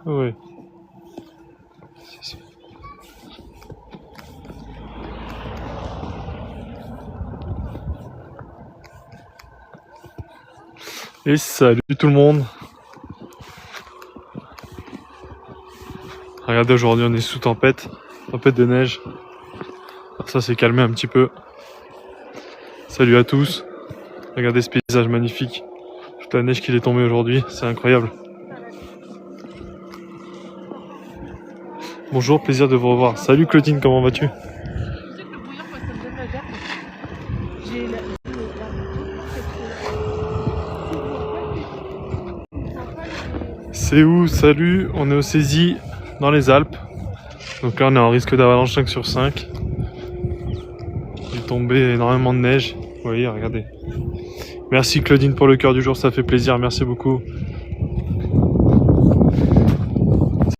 Ouais. Et salut tout le monde. Regardez, aujourd'hui on est sous tempête de neige. Ça s'est calmé un petit peu. Salut à tous. Regardez ce paysage magnifique. Toute la neige qui est tombée aujourd'hui, c'est incroyable. Bonjour, plaisir de vous revoir. Salut Claudine, comment vas-tu? C'est où? Salut, on est au Cési, dans les Alpes. Donc là on est en risque d'avalanche 5 sur 5. Il est tombé énormément de neige. Vous voyez, regardez. Merci Claudine pour le cœur du jour, ça fait plaisir, merci beaucoup.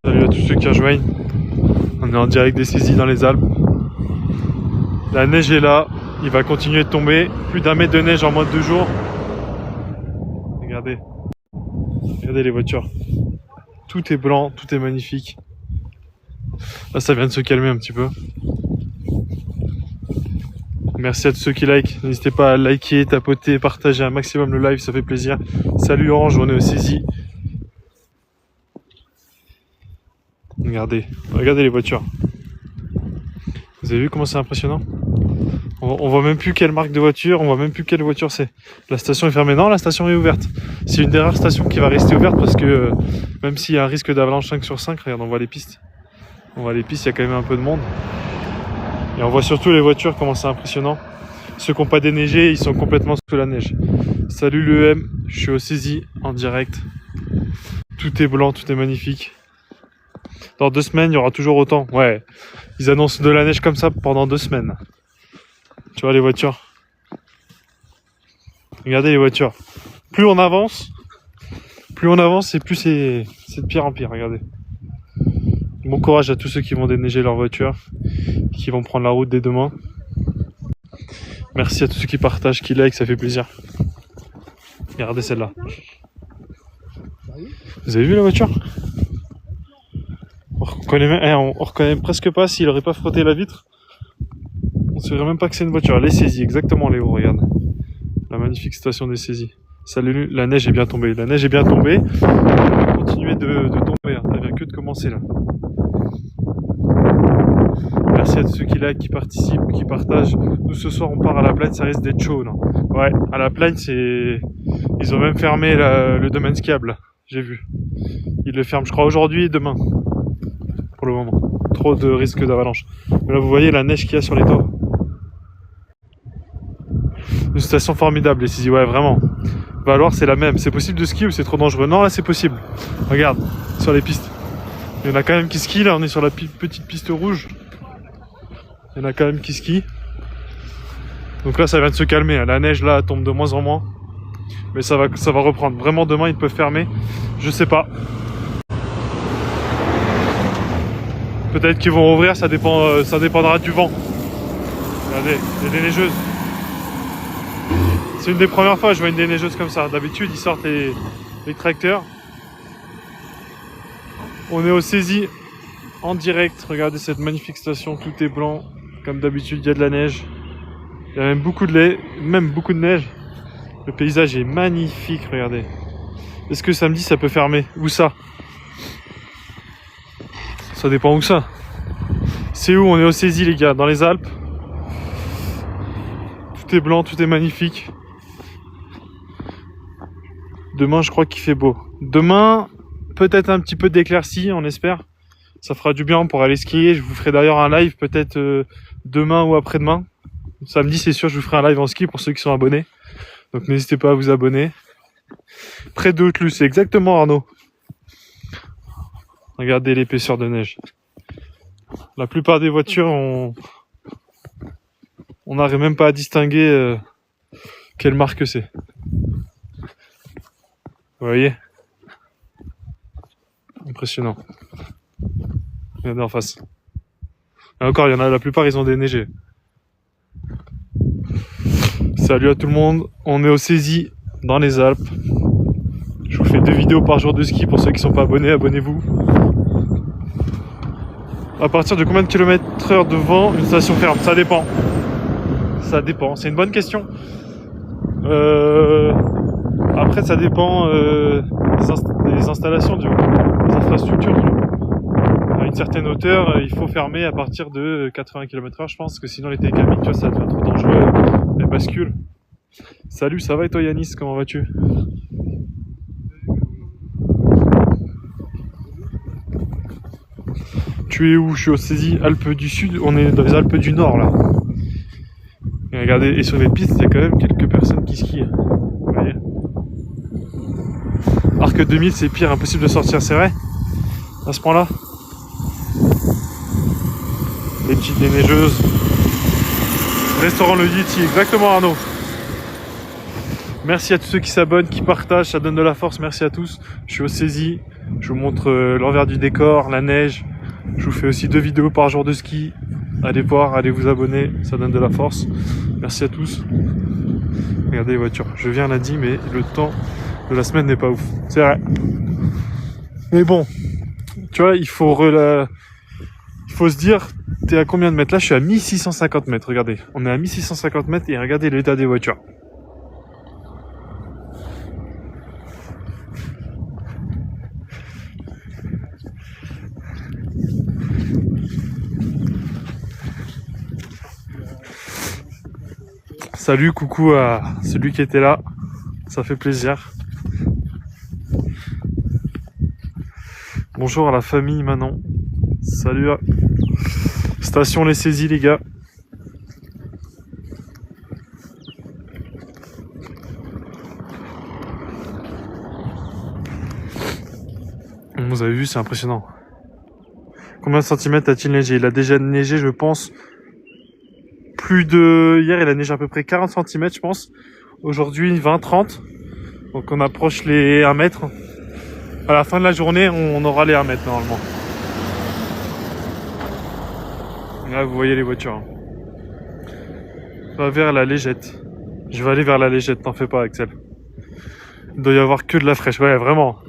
Salut à tous ceux qui rejoignent. On est en direct des Cési dans les Alpes. La neige est là, il va continuer de tomber. Plus d'1 mètre de neige en moins de 2 jours. Regardez. Regardez les voitures. Tout est blanc, tout est magnifique. Là, ça vient de se calmer un petit peu. Merci à tous ceux qui like. N'hésitez pas à liker, tapoter, partager un maximum le live, ça fait plaisir. Salut Orange, on est au Cési. Regardez, regardez les voitures. Vous avez vu comment c'est impressionnant? On voit même plus quelle marque de voiture, on voit même plus quelle voiture c'est. La station est fermée. Non, la station est ouverte. C'est une des rares stations qui va rester ouverte parce que même s'il y a un risque d'avalanche 5 sur 5, regarde, on voit les pistes. On voit les pistes, il y a quand même un peu de monde. Et on voit surtout les voitures, comment c'est impressionnant. Ceux qui n'ont pas déneigé, ils sont complètement sous la neige. Salut le M, je suis au Cési en direct. Tout est blanc, tout est magnifique. Dans 2 semaines, il y aura toujours autant. Ouais, ils annoncent de la neige comme ça pendant 2 semaines. Tu vois les voitures. Regardez les voitures. Plus on avance et plus c'est de pire en pire. Regardez. Bon courage à tous ceux qui vont déneiger leur voiture, qui vont prendre la route dès demain. Merci à tous ceux qui partagent, qui like, ça fait plaisir. Regardez celle-là. Vous avez vu la voiture? On reconnaît presque pas s'il aurait pas frotté la vitre. On ne saurait même pas que c'est une voiture. Elle est saisie, exactement Léo, regarde. La magnifique station des Saisies. Salut, la neige est bien tombée. La neige est bien tombée. Elle va continuer de tomber. Elle vient que de commencer là. Merci à tous ceux qui like, qui participent, qui partagent. Nous ce soir on part à la Plagne, ça risque d'être chaud. Non, ouais, à la Plagne c'est... Ils ont même fermé le domaine skiable. J'ai vu. Ils le ferment je crois aujourd'hui et demain. Pour le moment. Trop de risque d'avalanche. Mais là vous voyez la neige qu'il y a sur les toits. Une station formidable les Cési, ouais vraiment. Valoir c'est la même. C'est possible de skier ou c'est trop dangereux? Non là c'est possible. Regarde, sur les pistes. Il y en a quand même qui skient, là on est sur la petite piste rouge. Il y en a quand même qui skient. Donc là ça vient de se calmer, la neige là tombe de moins en moins. Mais ça va reprendre. Vraiment demain ils peuvent fermer. Je sais pas. Peut-être qu'ils vont rouvrir, ça dépendra du vent. Regardez, il y a des neigeuses. C'est une des premières fois que je vois une déneigeuse comme ça. D'habitude ils sortent les tracteurs. On est au Cési en direct. Regardez cette magnifique station, tout est blanc. Comme d'habitude, il y a de la neige. Il y a même beaucoup de neige. Le paysage est magnifique, regardez. Est-ce que samedi ça peut fermer? Où ça? Ça dépend où ça. C'est où? On est au Cési les gars, dans les Alpes. Tout est blanc, tout est magnifique. Demain je crois qu'il fait beau. Demain, peut-être un petit peu d'éclaircie, on espère. Ça fera du bien pour aller skier. Je vous ferai d'ailleurs un live peut-être demain ou après-demain. Samedi c'est sûr je vous ferai un live en ski pour ceux qui sont abonnés. Donc n'hésitez pas à vous abonner. Près de Haute-Luce, c'est exactement Arnaud. Regardez l'épaisseur de neige. La plupart des voitures, on n'arrive même pas à distinguer quelle marque c'est. Vous voyez? Impressionnant. Regardez en face. Et encore, il y en a, la plupart ils ont déneigé. Salut à tout le monde, on est au Cési dans les Alpes. Je vous fais 2 vidéos par jour de ski pour ceux qui sont pas abonnés, abonnez-vous. À partir de combien de kilomètres/heure de vent une station ferme? Ça dépend. Ça dépend, c'est une bonne question. Après ça dépend des installations, des infrastructures. À une certaine hauteur, il faut fermer à partir de 80 km/h, je pense, que sinon les télécabines, tu vois, ça devient trop dangereux, les bascules. Salut, ça va et toi Yanis, comment vas-tu? Tu es où? Je suis au Cési, Alpes du Sud, on est dans les Alpes du Nord là. Et regardez, et sur les pistes, il y a quand même quelques personnes qui skient. Vous voyez? Arc 2000, c'est pire, impossible de sortir, c'est vrai? À ce point-là? Les petites déneigeuses. Restaurant Le Yeti, exactement Arnaud. Merci à tous ceux qui s'abonnent, qui partagent, ça donne de la force, merci à tous. Je suis au Cési, je vous montre l'envers du décor, la neige. Je vous fais aussi 2 vidéos par jour de ski. Allez voir, allez vous abonner, ça donne de la force. Merci à tous. Regardez les voitures, je viens lundi, mais le temps de la semaine n'est pas ouf. C'est vrai. Mais bon, tu vois, il faut se dire, t'es à combien de mètres? Là, je suis à 1650 mètres, regardez. On est à 1650 mètres et regardez l'état des voitures. Salut, coucou à celui qui était là, ça fait plaisir. Bonjour à la famille Manon. Salut à Station Les Saisies les gars. Vous avez vu, c'est impressionnant. Combien de centimètres a-t-il neigé? Il a déjà neigé, je pense, plus de... Hier, il a neigé à peu près 40 cm, je pense. Aujourd'hui, 20-30. Donc on approche les 1 mètre. À la fin de la journée, on aura les 1 mètre normalement. Là, vous voyez les voitures. On va vers la Légette. Je vais aller vers la Légette, t'en fais pas, Axel. Il doit y avoir que de la fraîche. Ouais, vraiment.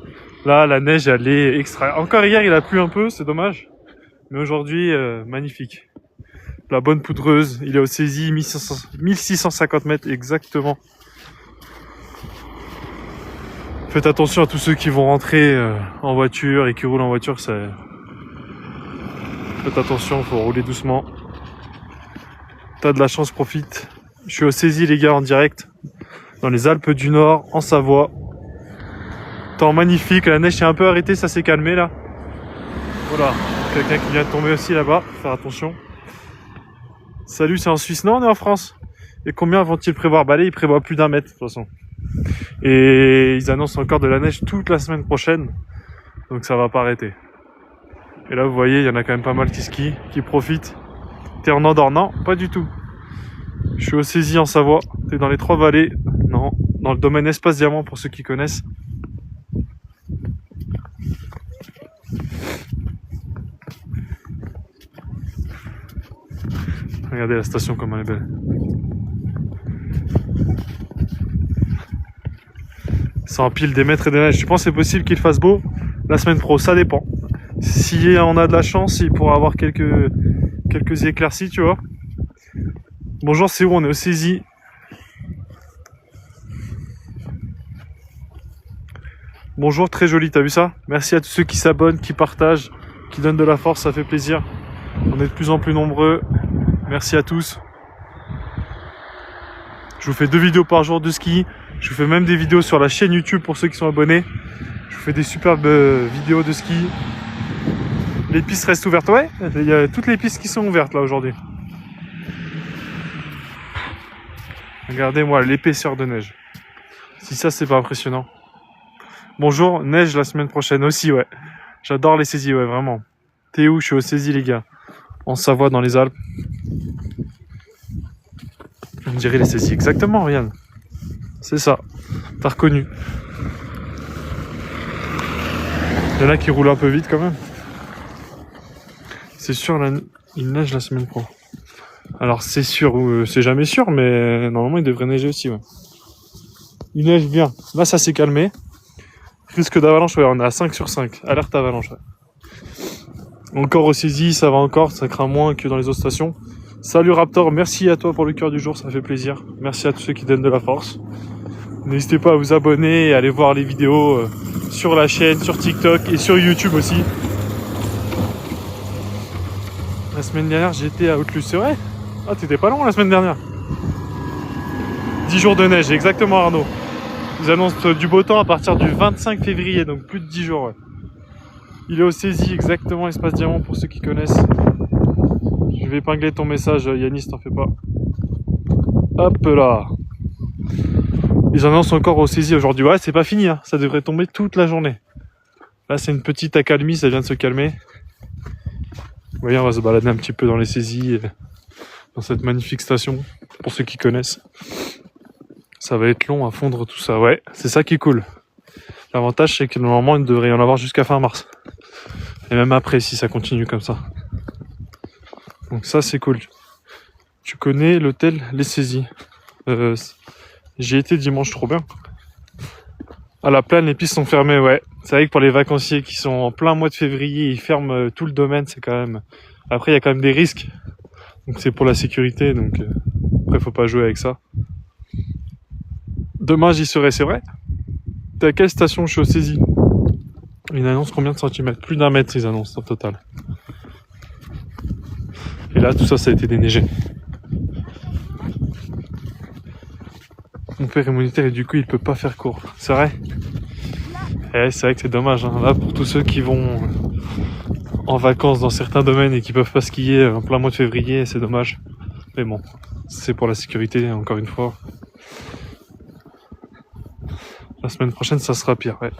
Là, la neige, elle est extra. Encore hier, il a plu un peu, c'est dommage. Mais aujourd'hui, magnifique. La bonne poudreuse. Il est au Cési, 1650 mètres exactement. Faites attention à tous ceux qui vont rentrer en voiture et qui roulent en voiture. Faites attention, faut rouler doucement. T'as de la chance, profite. Je suis au Cési les gars en direct. Dans les Alpes du Nord, en Savoie. Temps magnifique, la neige s'est un peu arrêtée, ça s'est calmé là. Voilà, quelqu'un qui vient de tomber aussi là-bas, faut faire attention. Salut, c'est en Suisse? Non, on est en France. Et combien vont-ils prévoir? Bah là, ils prévoient plus d'1 mètre de toute façon. Et ils annoncent encore de la neige toute la semaine prochaine. Donc ça va pas arrêter. Et là, vous voyez, il y en a quand même pas mal qui skient, qui profitent. T'es en Andorre? Non, pas du tout. Je suis au Cési en Savoie. T'es dans les 3 vallées? Non, dans le domaine Espace Diamant pour ceux qui connaissent. Regardez la station comme elle est belle. Ça empile des mètres et des neiges. Je pense que c'est possible qu'il fasse beau la semaine pro, ça dépend. Si on a de la chance, il pourra avoir quelques éclaircies, tu vois. Bonjour, c'est où? On est au Cési. Bonjour, très joli, t'as vu ça? Merci à tous ceux qui s'abonnent, qui partagent, qui donnent de la force, ça fait plaisir. On est de plus en plus nombreux. Merci à tous. Je vous fais 2 vidéos par jour de ski. Je vous fais même des vidéos sur la chaîne YouTube pour ceux qui sont abonnés. Je vous fais des superbes vidéos de ski. Les pistes restent ouvertes. Ouais, il y a toutes les pistes qui sont ouvertes là aujourd'hui. Regardez-moi l'épaisseur de neige. Si ça, c'est pas impressionnant. Bonjour, neige la semaine prochaine aussi, ouais. J'adore les Césis, ouais, vraiment. T'es où? Je suis au Cési, les gars. En Savoie, dans les Alpes. On dirait les Césis. Exactement, Ryan. C'est ça. T'as reconnu. Il y en a qui roulent un peu vite quand même. C'est sûr, il neige la semaine pro. Alors c'est sûr, c'est jamais sûr, mais normalement il devrait neiger aussi, ouais. Il neige bien. Là ça s'est calmé. Risque d'avalanche, ouais, on est à 5 sur 5. Alerte avalanche, ouais. Encore au saisie, ça va encore, ça craint moins que dans les autres stations. Salut Raptor, merci à toi pour le cœur du jour, ça fait plaisir. Merci à tous ceux qui donnent de la force. N'hésitez pas à vous abonner et à aller voir les vidéos sur la chaîne, sur TikTok et sur YouTube aussi. La semaine dernière, j'étais à Haute-Luce, c'est vrai? Ah, t'étais pas loin la semaine dernière. 10 jours de neige, exactement Arnaud. Ils annoncent du beau temps à partir du 25 février, donc plus de 10 jours, ouais. Il est au saisie, exactement, Espace Diamant pour ceux qui connaissent. Je vais épingler ton message, Yanis, t'en fais pas. Hop là. Ils annoncent encore au saisie aujourd'hui. Ouais, c'est pas fini, hein. Ça devrait tomber toute la journée. Là, c'est une petite accalmie, ça vient de se calmer. Vous voyez, on va se balader un petit peu dans les saisies, dans cette magnifique station, pour ceux qui connaissent. Ça va être long à fondre tout ça, ouais, c'est ça qui est cool. L'avantage, c'est que normalement, il devrait y en avoir jusqu'à fin mars. Et même après, si ça continue comme ça. Donc ça, c'est cool. Tu connais l'hôtel Les Saisies. J'y étais dimanche, trop bien. À la Plaine, les pistes sont fermées, ouais. C'est vrai que pour les vacanciers qui sont en plein mois de février, ils ferment tout le domaine, c'est quand même... Après, il y a quand même des risques. Donc c'est pour la sécurité, donc... Après, faut pas jouer avec ça. Demain, j'y serai, c'est vrai. T'es à quelle station? Je suis au saisie. Ils annoncent combien de centimètres? Plus d'1 mètre, ils annoncent au total. Et là, tout ça, ça a été déneigé. Mon père est militaire et du coup, il peut pas faire court. C'est vrai? Eh, c'est vrai que c'est dommage, hein. Là, pour tous ceux qui vont en vacances dans certains domaines et qui peuvent pas skier en plein mois de février, c'est dommage. Mais bon, c'est pour la sécurité, encore une fois. La semaine prochaine, ça sera pire, ouais.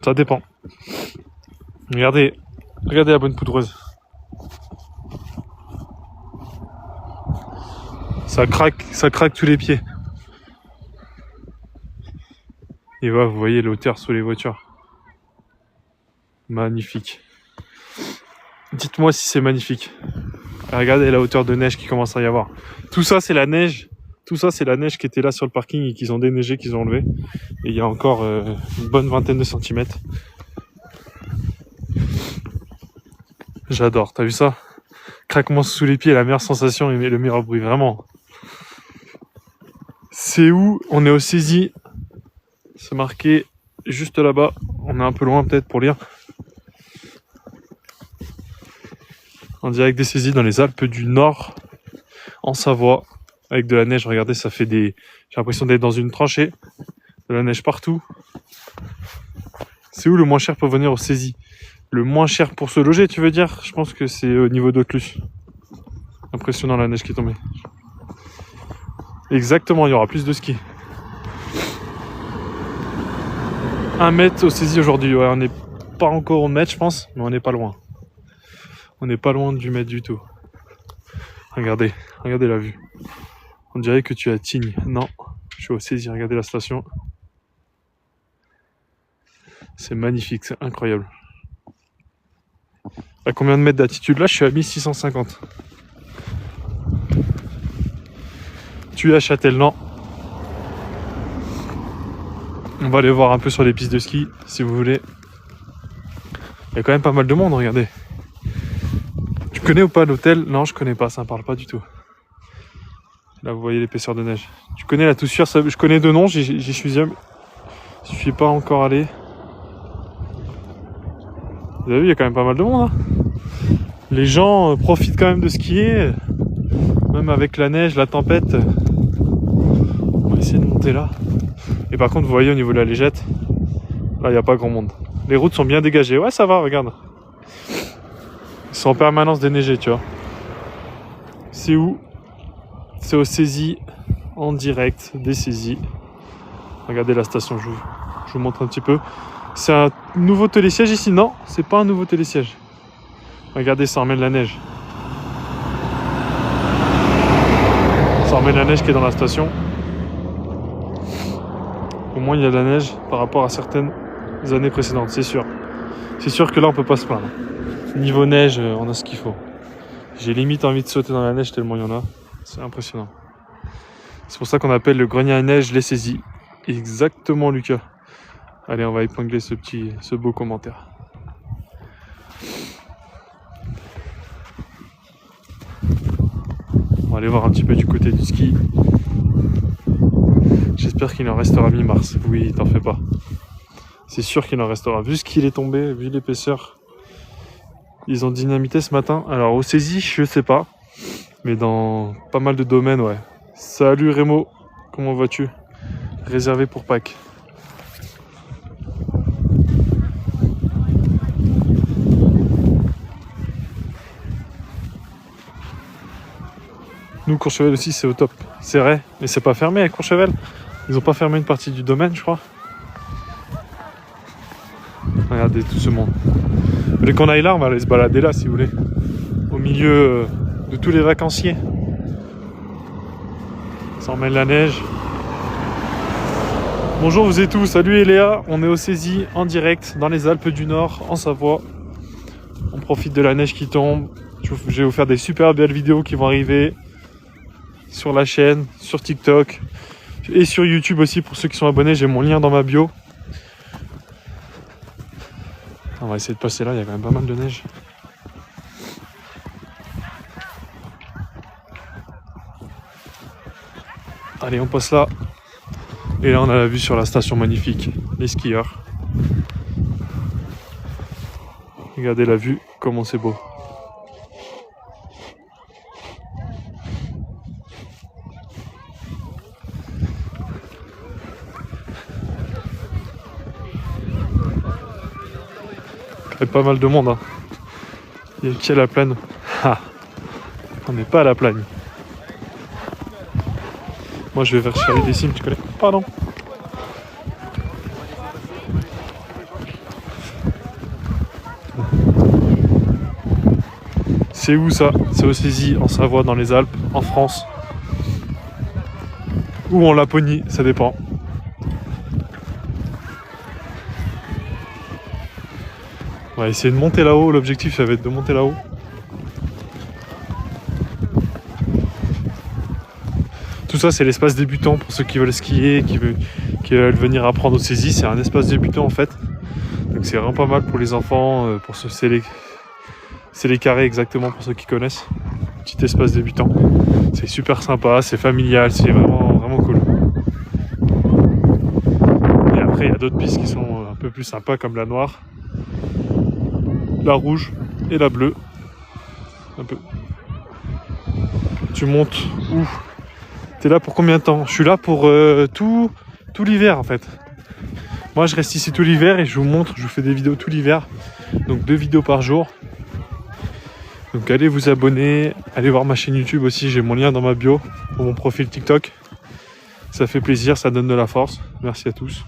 Ça dépend. Regardez la bonne poudreuse. Ça craque tous les pieds. Et voilà, vous voyez la hauteur sous les voitures. Magnifique. Dites-moi si c'est magnifique. Regardez la hauteur de neige qui commence à y avoir. Tout ça, c'est la neige. Tout ça, c'est la neige qui était là sur le parking et qu'ils ont déneigé, qu'ils ont enlevé. Et il y a encore une bonne vingtaine de centimètres. J'adore. T'as vu ça? Craquement sous les pieds, la meilleure sensation et le meilleur bruit, vraiment. C'est où? On est au saisie. C'est marqué juste là-bas. On est un peu loin peut-être pour lire. En direct des saisies dans les Alpes du Nord, en Savoie, avec de la neige. Regardez, ça fait des... J'ai l'impression d'être dans une tranchée. De la neige partout. C'est où le moins cher pour venir aux saisies? Le moins cher pour se loger, tu veux dire? Je pense que c'est au niveau d'Haute-Luce. Impressionnant la neige qui est tombée. Exactement, il y aura plus de ski. 1 mètre au saisie aujourd'hui. Ouais, on n'est pas encore au mètre, je pense, mais on n'est pas loin. On n'est pas loin du mètre du tout. Regardez la vue. On dirait que tu es à Tignes. Non, je suis au saisie. Regardez la station. C'est magnifique, c'est incroyable. À combien de mètres d'altitude? Là, je suis à 1650. Tu es à Châtellerault. On va aller voir un peu sur les pistes de ski, si vous voulez. Il y a quand même pas mal de monde, regardez. Tu connais ou pas l'hôtel? Non, je connais pas, ça me parle pas du tout. Là, vous voyez l'épaisseur de neige. Tu connais la Toussuire? Je connais deux noms, j'y suis jamais. Je suis pas encore allé. Vous avez vu, il y a quand même pas mal de monde. Hein, les gens profitent quand même de skier. Même avec la neige, la tempête. On va essayer de monter là. Et par contre, vous voyez au niveau de la légette, là, il n'y a pas grand monde. Les routes sont bien dégagées. Ouais, ça va, regarde. Ils sont en permanence déneigés, tu vois. C'est où? C'est au saisie, en direct des saisies. Regardez la station, je vous montre un petit peu. C'est un nouveau télésiège ici? Non, c'est pas un nouveau télésiège. Regardez, ça emmène la neige. Ça emmène la neige qui est dans la station. Au moins, il y a de la neige par rapport à certaines années précédentes, c'est sûr. C'est sûr que là, on peut pas se plaindre. Niveau neige, on a ce qu'il faut. J'ai limite envie de sauter dans la neige tellement il y en a. C'est impressionnant. C'est pour ça qu'on appelle le grenier à neige les saisies. Exactement, Lucas. Allez, on va épingler ce beau commentaire. On va aller voir un petit peu du côté du ski. J'espère qu'il en restera mi-mars. Oui, t'en fais pas. C'est sûr qu'il en restera. Vu ce qu'il est tombé, vu l'épaisseur. Ils ont dynamité ce matin. Alors, au saisie, je sais pas. Mais dans pas mal de domaines, ouais. Salut Rémo, comment vas-tu? Réservé pour Pâques. Nous, Courchevel aussi, c'est au top. C'est vrai, mais c'est pas fermé à Courchevel. Ils ont pas fermé une partie du domaine, je crois. Regardez tout ce monde. Vous voulez qu'on aille là? On va aller se balader là, si vous voulez. Au milieu de tous les vacanciers. Ça emmène la neige. Bonjour vous êtes tous, salut Eléa. On est au saisie en direct dans les Alpes du Nord, en Savoie. On profite de la neige qui tombe. Je vais vous faire des super belles vidéos qui vont arriver sur la chaîne, sur TikTok et sur YouTube aussi pour ceux qui sont abonnés. J'ai mon lien dans ma bio. On va essayer de passer là, il y a quand même pas mal de neige. Allez, on passe là. Et là, on a la vue sur la station magnifique, les skieurs. Regardez la vue, comment c'est beau. Il y a pas mal de monde. Hein. Il y a qui à la plaine? Ah, on n'est pas à la plagne. Moi, je vais vers Chalet des Cimes, tu connais? Pardon. C'est où ça? C'est au Saisie, en Savoie, dans les Alpes, en France. Ou en Laponie, ça dépend. On va essayer de monter là-haut. L'objectif, ça va être de monter là-haut. Tout ça, c'est l'espace débutant pour ceux qui veulent skier, qui veulent venir apprendre au saisie. C'est un espace débutant en fait. Donc c'est vraiment pas mal pour les enfants. C'est les carrés exactement pour ceux qui connaissent. Petit espace débutant. C'est super sympa, c'est familial, c'est vraiment cool. Et après, il y a d'autres pistes qui sont un peu plus sympas comme la noire, la rouge et la bleue. Un peu. Tu montes où? T'es là pour combien de temps? Je suis là pour tout l'hiver en fait. Moi je reste ici tout l'hiver et je vous montre, je vous fais des vidéos tout l'hiver. Donc 2 vidéos par jour. Donc allez vous abonner, allez voir ma chaîne YouTube aussi, j'ai mon lien dans ma bio pour mon profil TikTok. Ça fait plaisir, ça donne de la force. Merci à tous.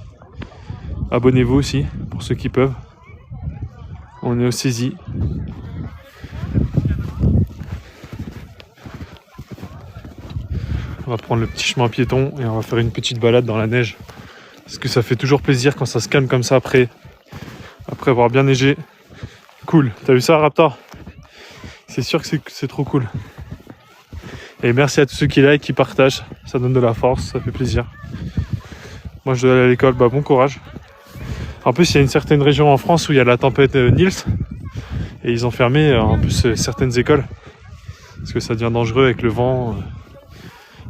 Abonnez-vous aussi pour ceux qui peuvent. On est au saisie. On va prendre le petit chemin piéton et on va faire une petite balade dans la neige. Parce que ça fait toujours plaisir quand ça se calme comme ça après avoir bien neigé. Cool, t'as vu ça Raptor? C'est sûr que c'est trop cool. Et merci à tous ceux qui like, qui partagent. Ça donne de la force, ça fait plaisir. Moi je dois aller à l'école, bah bon courage. En plus il y a une certaine région en France où il y a la tempête Nils. Et ils ont fermé en plus certaines écoles. Parce que ça devient dangereux avec le vent.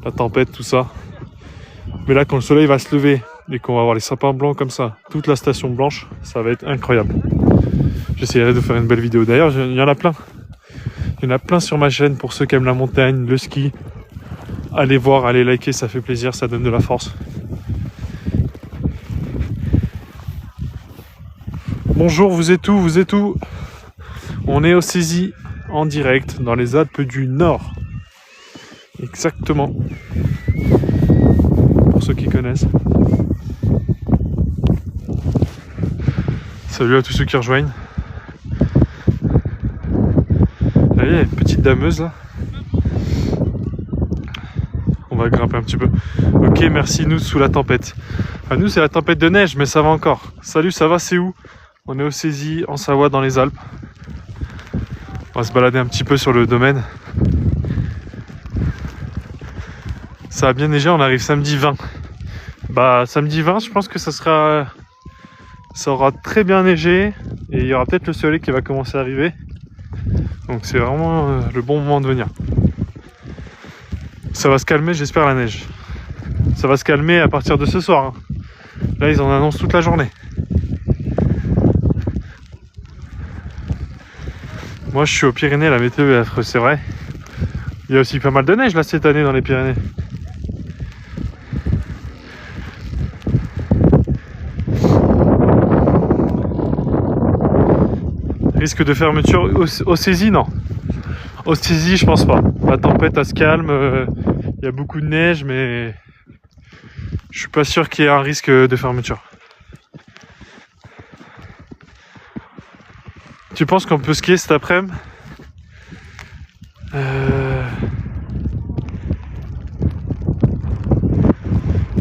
La tempête, tout ça. Mais là, quand le soleil va se lever et qu'on va avoir les sapins blancs comme ça, toute la station blanche, ça va être incroyable. J'essaierai de faire une belle vidéo. D'ailleurs, il y en a plein. Il y en a plein sur ma chaîne pour ceux qui aiment la montagne, le ski. Allez voir, allez liker, ça fait plaisir, ça donne de la force. Bonjour, vous êtes où? On est au saisie en direct dans les Alpes du Nord. Exactement. Pour ceux qui connaissent. Salut à tous ceux qui rejoignent. Là, il y a une petite dameuse là. On va grimper un petit peu. Ok, merci, nous sous la tempête. Enfin, nous c'est la tempête de neige, mais ça va encore. Salut, ça va, c'est où? On est au Saisie, en Savoie, dans les Alpes. On va se balader un petit peu sur le domaine. Ça a bien neigé, on arrive samedi 20. Bah samedi 20, je pense que ça aura très bien neigé et il y aura peut-être le soleil qui va commencer à arriver. Donc c'est vraiment le bon moment de venir. Ça va se calmer, j'espère, la neige. Ça va se calmer à partir de ce soir. Hein. Là, ils en annoncent toute la journée. Moi, je suis aux Pyrénées, la météo est affreuse, c'est vrai. Il y a aussi pas mal de neige là cette année dans les Pyrénées. Risque de fermeture au saisie, non. Au saisie, je pense pas. La tempête, elle se calme. Il y a beaucoup de neige, mais je suis pas sûr qu'il y ait un risque de fermeture. Tu penses qu'on peut skier cet après-midi ?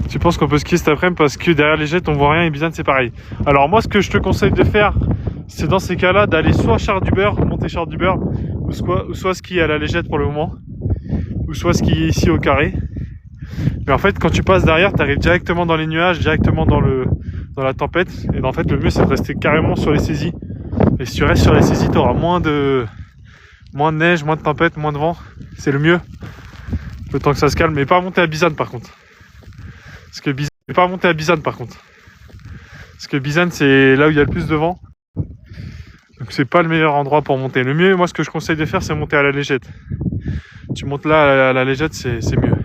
Tu penses qu'on peut skier cet après-midi parce que derrière les jettes on voit rien et Bizane c'est pareil. Alors moi ce que je te conseille de faire, c'est dans ces cas-là d'aller soit Chars-du-Beurre, monter Chars-du-Beurre, ou soit skier à la Légette pour le moment, ou soit skier ici au Carré. Mais en fait quand tu passes derrière, tu arrives directement dans les nuages, directement dans la tempête. Et en fait le mieux c'est de rester carrément sur les saisies. Et si tu restes sur les saisies, tu auras moins de neige, moins de tempête, moins de vent. C'est le mieux. Le temps que ça se calme, mais pas monter à Bizane par contre. Parce que Bizane c'est là où il y a le plus de vent. Donc c'est pas le meilleur endroit pour monter. Le mieux, moi ce que je conseille de faire, c'est monter à la Légette. Tu montes là à la Légette, c'est mieux.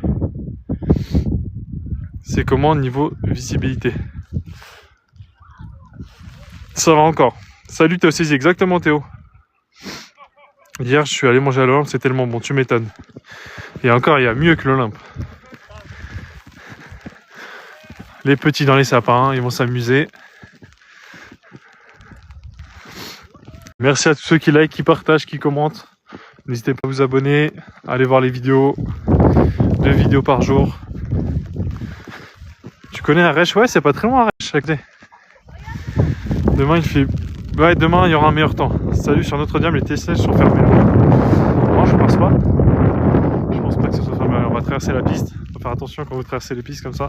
C'est comment niveau visibilité? Ça va encore. Salut, t'es au saisie, exactement Théo. Hier je suis allé manger à l'Olympe, c'est tellement bon, tu m'étonnes. Et encore, il y a mieux que l'Olympe. Les petits dans les sapins, ils vont s'amuser. Merci à tous ceux qui like, qui partagent, qui commentent. N'hésitez pas à vous abonner, à aller voir les vidéos. 2 vidéos par jour. Tu connais Arèche? Ouais, c'est pas très loin Arèche. Demain il fait... Ouais, demain il y aura un meilleur temps. Salut, sur Notre-Dame, les TCL sont fermés. Non, je pense pas. Je pense pas que ce soit fermé. On va traverser la piste. Faut faire attention quand vous traversez les pistes comme ça.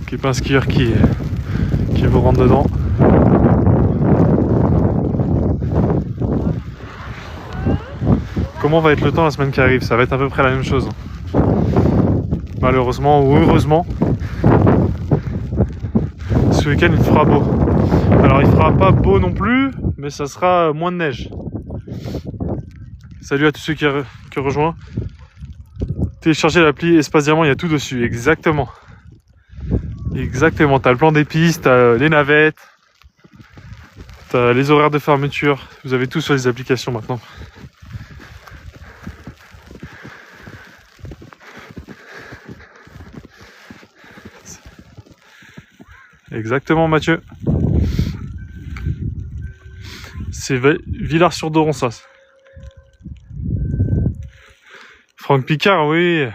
Qu'il n'y ait pas un skieur qui vous rentre dedans. Comment va être le temps la semaine qui arrive? Ça va être à peu près la même chose. Malheureusement ou heureusement, ce week-end il fera beau. Alors il fera pas beau non plus, mais ça sera moins de neige. Salut à tous ceux qui rejoignent. Téléchargez l'appli Espace Diamant, il y a tout dessus, exactement. Exactement, t'as le plan des pistes, t'as les navettes, t'as les horaires de fermeture, vous avez tout sur les applications maintenant. Exactement Mathieu. C'est Villars-sur-Doron ça. Franck Picard, oui.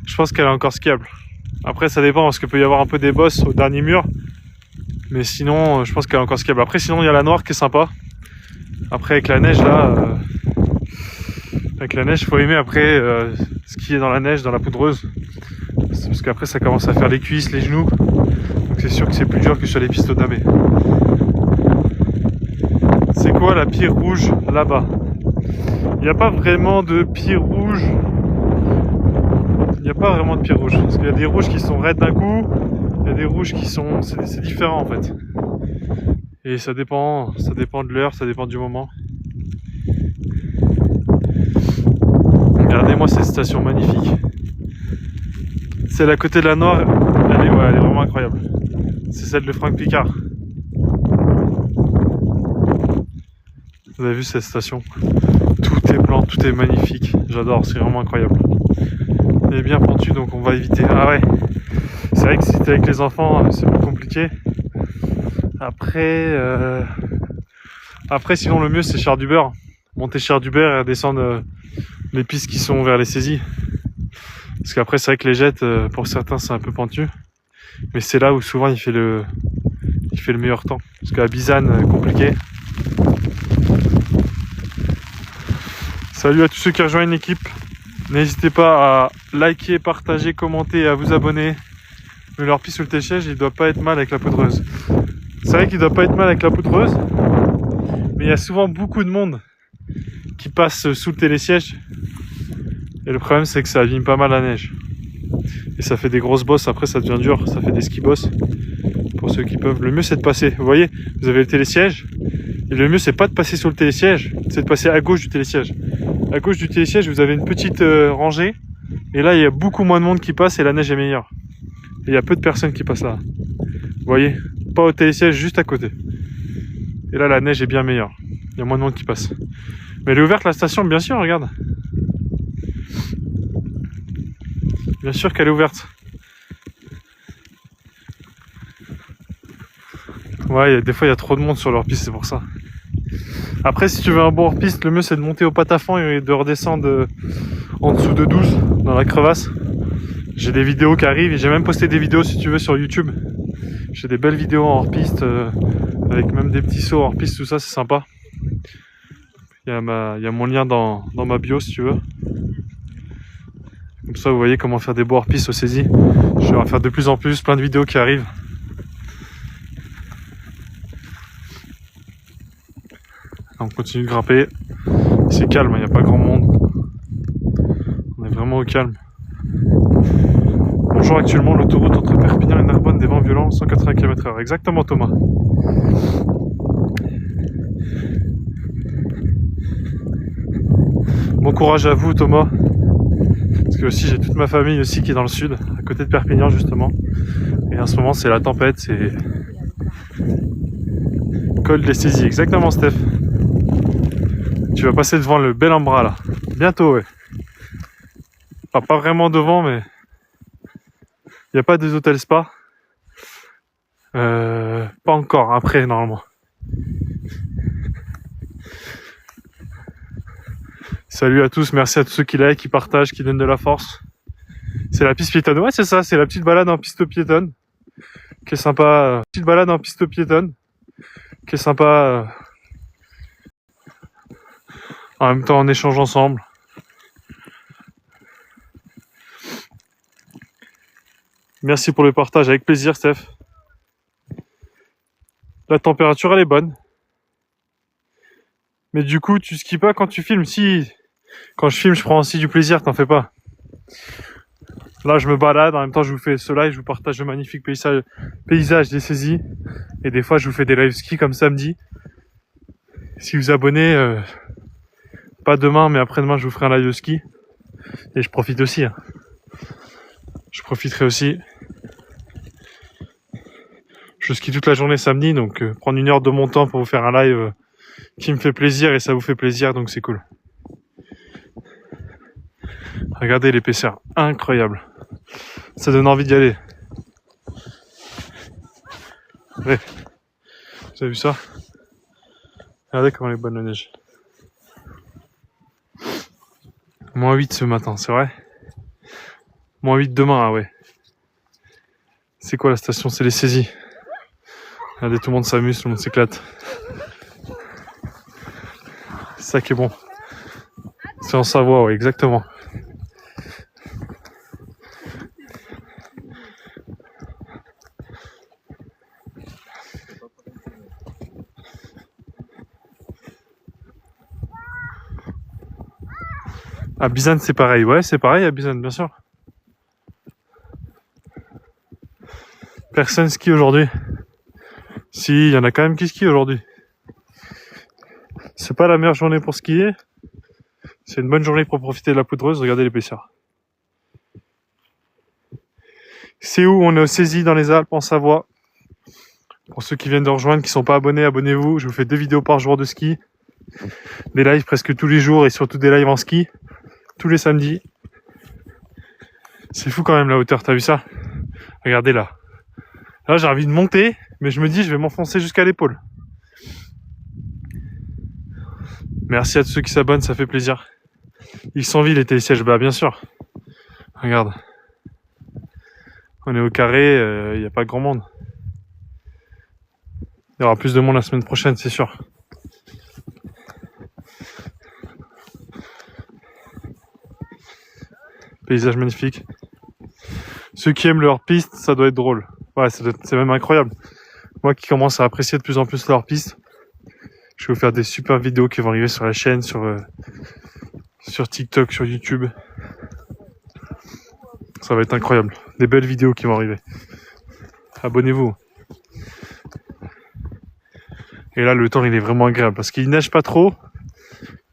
Je pense qu'elle est encore skiable. Après ça dépend parce qu'il peut y avoir un peu des bosses au dernier mur. Mais sinon je pense qu'elle est encore skiable. Après sinon il y a la Noire qui est sympa. Après avec la neige là... Avec la neige, il faut aimer après skier dans la neige, dans la poudreuse. Parce qu'après ça commence à faire les cuisses, les genoux. Donc c'est sûr que c'est plus dur que sur les pistes damées. C'est quoi la pierre rouge là-bas? Il n'y a pas vraiment de pierre rouge. Il n'y a pas vraiment de pierre rouge. Parce qu'il y a des rouges qui sont raides d'un coup. Il y a des rouges qui sont... C'est différent en fait. Et ça dépend de l'heure, ça dépend du moment. Regardez-moi cette station magnifique. Celle à côté de la Noire, elle est vraiment incroyable. C'est celle de Franck Picard. Vous avez vu cette station? Tout est blanc, tout est magnifique. J'adore, c'est vraiment incroyable. Elle est bien pentue, donc on va éviter. Ah ouais, c'est vrai que si t'es avec les enfants, c'est plus compliqué. Après, sinon le mieux c'est Chars-du-Beurre. Monter Chars-du-Beurre et descendre les pistes qui sont vers les saisies. Parce qu'après c'est vrai que les jettes, pour certains c'est un peu pentu. Mais c'est là où souvent il fait le meilleur temps. Parce qu'à Bizane, compliqué. Salut à tous ceux qui rejoignent l'équipe. N'hésitez pas à liker, partager, commenter et à vous abonner. Mais leur piste sous le télésiège, il doit pas être mal avec la poudreuse. C'est vrai qu'il doit pas être mal avec la poudreuse, mais il y a souvent beaucoup de monde qui passe sous le télésiège. Et le problème, c'est que ça abîme pas mal la neige. Et ça fait des grosses bosses, après ça devient dur, ça fait des ski bosses. Pour ceux qui peuvent, le mieux c'est de passer. Vous voyez, vous avez le télésiège. Et le mieux c'est pas de passer sur le télésiège, c'est de passer à gauche du télésiège. À gauche du télésiège, vous avez une petite rangée. Et là, il y a beaucoup moins de monde qui passe et la neige est meilleure. Et il y a peu de personnes qui passent là. Vous voyez, pas au télésiège, juste à côté. Et là, la neige est bien meilleure. Il y a moins de monde qui passe. Mais elle est ouverte la station, bien sûr, regarde. Bien sûr qu'elle est ouverte. Ouais, des fois il y a trop de monde sur leur piste, c'est pour ça. Après, si tu veux un bon hors-piste, le mieux c'est de monter au Patafan et de redescendre en dessous de 12, dans la crevasse. J'ai des vidéos qui arrivent et j'ai même posté des vidéos si tu veux sur YouTube. J'ai des belles vidéos en hors-piste, avec même des petits sauts hors-piste, tout ça, c'est sympa. Il y a mon lien dans ma bio si tu veux. Comme ça, vous voyez comment faire des beaux hors-piste au saisie. Je vais en faire de plus en plus, plein de vidéos qui arrivent. On continue de grimper. C'est calme, il n'y a pas grand monde. On est vraiment au calme. Bonjour, actuellement l'autoroute entre Perpignan et Narbonne, des vents violents, 180 km/h. Exactement, Thomas. Bon courage à vous, Thomas. Parce que aussi j'ai toute ma famille aussi qui est dans le sud, à côté de Perpignan justement. Et en ce moment c'est la tempête, c'est col des saisies. Exactement, Steph. Tu vas passer devant le bel Ambra là. Bientôt, ouais. Enfin, pas vraiment devant, mais il n'y a pas des hôtels spa. Pas encore, après normalement. Salut à tous, merci à tous ceux qui like, qui partagent, qui donnent de la force. C'est la piste piétonne, ouais c'est ça, c'est la petite balade en piste piétonne. Qui est sympa. Petite balade en piste piétonne. Qui est sympa. En même temps on échange ensemble. Merci pour le partage, avec plaisir Steph. La température elle est bonne. Mais du coup tu skis pas quand tu filmes. Si, quand je filme je prends aussi du plaisir, t'en fais pas. Là je me balade, en même temps je vous fais ce live, je vous partage le magnifique paysage des saisies. Et des fois je vous fais des live ski comme samedi. Si vous abonnez, pas demain mais après-demain je vous ferai un live de ski. Et je profite aussi. Hein. Je profiterai aussi. Je skie toute la journée samedi, donc prendre 1 heure de mon temps pour vous faire un live qui me fait plaisir et ça vous fait plaisir, donc c'est cool. Regardez l'épaisseur, incroyable. Ça donne envie d'y aller. Ouais. Vous avez vu ça? Regardez comment elle est bonne la neige. Moins 8 ce matin, c'est vrai? Moins 8 demain, ah ouais. C'est quoi la station? C'est les saisies. Regardez, tout le monde s'amuse, tout le monde s'éclate. C'est ça qui est bon. C'est en Savoie, ouais, exactement. À Bizane, c'est pareil. Ouais, c'est pareil à Bizane, bien sûr. Personne skie aujourd'hui. Si, il y en a quand même qui skient aujourd'hui. C'est pas la meilleure journée pour skier. C'est une bonne journée pour profiter de la poudreuse. Regardez l'épaisseur. C'est où? On est au Saisie dans les Alpes, en Savoie. Pour ceux qui viennent de rejoindre, qui sont pas abonnés, abonnez-vous. Je vous fais 2 vidéos par jour de ski. Des lives presque tous les jours et surtout des lives en ski. Tous les samedis. C'est fou quand même la hauteur, t'as vu ça? Regardez là. Là j'ai envie de monter, mais je me dis je vais m'enfoncer jusqu'à l'épaule. Merci à tous ceux qui s'abonnent, ça fait plaisir. Ils sont vides les télésièges, bah bien sûr. Regarde. On est au carré, il n'y a pas grand monde. Il y aura plus de monde la semaine prochaine, c'est sûr. Paysage magnifique. Ceux qui aiment le hors-piste, ça doit être drôle. Ouais, c'est même incroyable. Moi qui commence à apprécier de plus en plus le hors-piste, je vais vous faire des super vidéos qui vont arriver sur la chaîne, sur TikTok, sur YouTube. Ça va être incroyable. Des belles vidéos qui vont arriver. Abonnez-vous. Et là, le temps, il est vraiment agréable parce qu'il neige pas trop.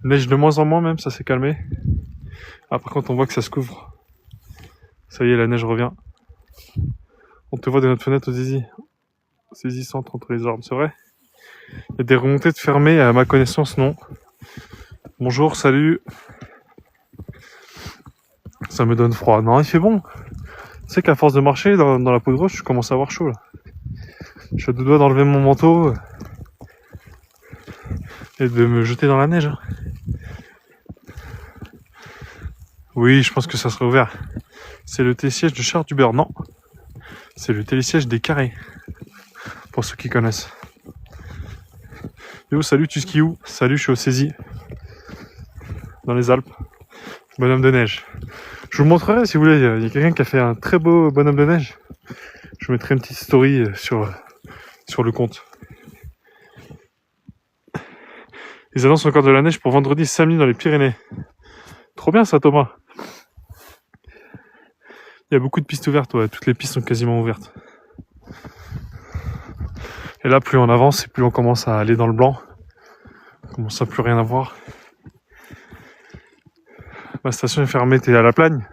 Il neige de moins en moins même, ça s'est calmé. Ah, par contre, on voit que ça se couvre. Ça y est, la neige revient. On te voit de notre fenêtre, Zizi. Saisissante entre les arbres, c'est vrai? Il y a des remontées de fermées, à ma connaissance, non. Bonjour, salut. Ça me donne froid. Non, il fait bon. Tu sais qu'à force de marcher dans la peau de roche, je commence à avoir chaud, là. Je suis à deux doigts d'enlever mon manteau et de me jeter dans la neige. Oui, je pense que ça sera ouvert. C'est le télésiège de Charles Dubert. Non, c'est le télésiège des Carrés. Pour ceux qui connaissent. Yo, salut, tu skis où? Salut, je suis au Saisie. Dans les Alpes. Bonhomme de neige. Je vous montrerai si vous voulez. Il y a quelqu'un qui a fait un très beau bonhomme de neige. Je mettrai une petite story sur le compte. Ils annoncent encore de la neige pour vendredi et samedi dans les Pyrénées. Trop bien ça, Thomas. Il y a beaucoup de pistes ouvertes, ouais. Toutes les pistes sont quasiment ouvertes. Et là, plus on avance et plus on commence à aller dans le blanc. On commence à plus rien à voir. La station est fermée, t'es à la Plagne.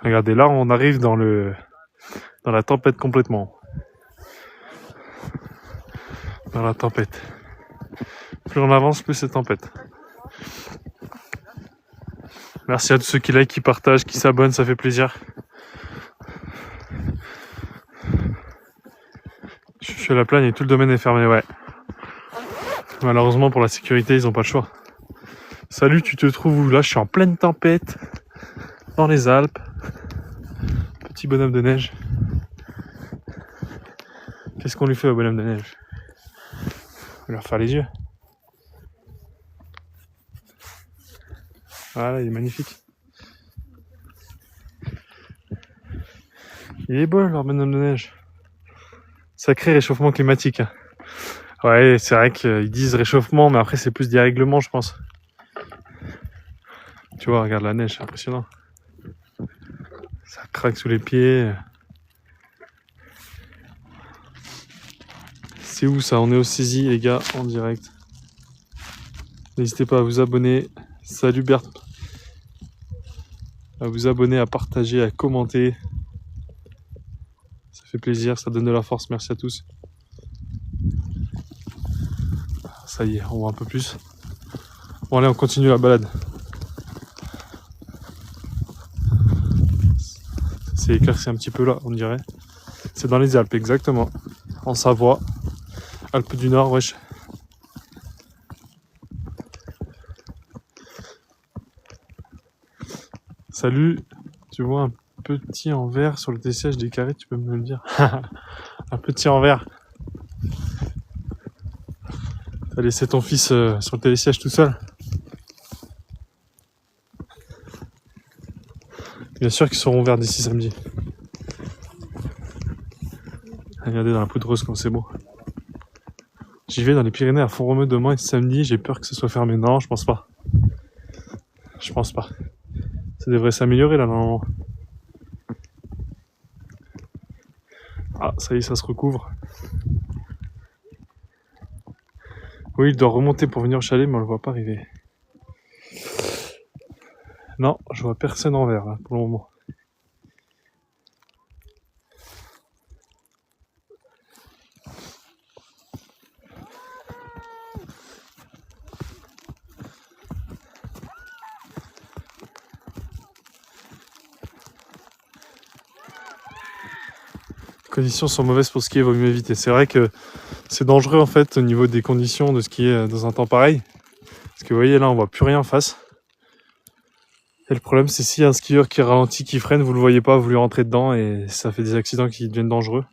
Regardez, là, on arrive dans la tempête complètement. Dans la tempête. Plus on avance, plus c'est tempête. Merci à tous ceux qui like, qui partagent, qui s'abonnent, ça fait plaisir. Je suis à la Plagne et tout le domaine est fermé, ouais. Malheureusement, pour la sécurité, ils ont pas le choix. Salut, tu te trouves où? Là, je suis en pleine tempête, dans les Alpes. Petit bonhomme de neige. Qu'est-ce qu'on lui fait au bonhomme de neige? On va lui refaire les yeux. Voilà, il est magnifique. Il est beau, leur bonhomme de neige. Sacré réchauffement climatique. Ouais, c'est vrai qu'ils disent réchauffement, mais après c'est plus dérèglement, je pense. Tu vois, regarde la neige, c'est impressionnant. Ça craque sous les pieds. C'est où ça? On est au Saisie, les gars, en direct. N'hésitez pas à vous abonner. Salut Berthe. À vous abonner, à partager, à commenter. Ça fait plaisir, ça donne de la force. Merci à tous. Ça y est, on voit un peu plus. Bon allez, on continue la balade. C'est éclairci un petit peu là, on dirait. C'est dans les Alpes, exactement. En Savoie. Alpes du Nord, wesh. Salut, tu vois un petit en vert sur le télésiège des Carrés, tu peux me le dire? Un petit en vert. T'as laissé ton fils sur le télésiège tout seul? Bien sûr qu'ils seront verts d'ici samedi. Regardez dans la poudreuse comme c'est beau. J'y vais dans les Pyrénées à Font-Romeu demain et samedi, j'ai peur que ce soit fermé. Non, je pense pas. Je pense pas. Ça devrait s'améliorer là normalement. Ah, ça y est, ça se recouvre. Oui, il doit remonter pour venir au chalet, mais on le voit pas arriver. Non, je vois personne en vert là pour le moment. Les conditions sont mauvaises pour skier, il vaut mieux éviter. C'est vrai que c'est dangereux en fait au niveau des conditions de skier dans un temps pareil. Parce que vous voyez là, on voit plus rien en face. Et le problème, c'est s'il y a un skieur qui ralentit, qui freine, vous le voyez pas, vous lui rentrez dedans et ça fait des accidents qui deviennent dangereux.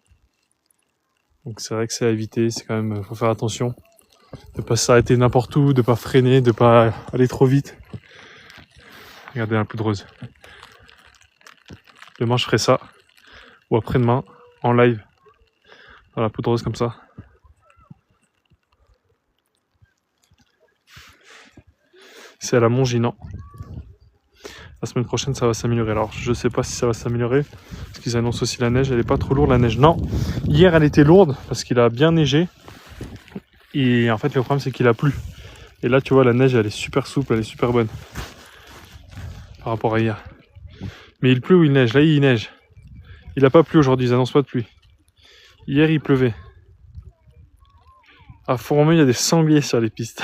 Donc c'est vrai que c'est à éviter, c'est quand même, faut faire attention. De pas s'arrêter n'importe où, de pas freiner, de pas aller trop vite. Regardez la poudreuse. Demain je ferai ça. Ou après-demain, en live. Dans la poudreuse comme ça. C'est à la Montginan. La semaine prochaine ça va s'améliorer. Alors je sais pas si ça va s'améliorer. Parce qu'ils annoncent aussi la neige. Elle est pas trop lourde la neige. Non. Hier elle était lourde parce qu'il a bien neigé. Et en fait le problème c'est qu'il a plu. Et là tu vois la neige elle est super souple, elle est super bonne. Par rapport à hier. Mais il pleut ou il neige? Là il neige. Il a pas plu aujourd'hui, ils annoncent pas de pluie. Hier il pleuvait. À Font-Romeu il y a des sangliers sur les pistes.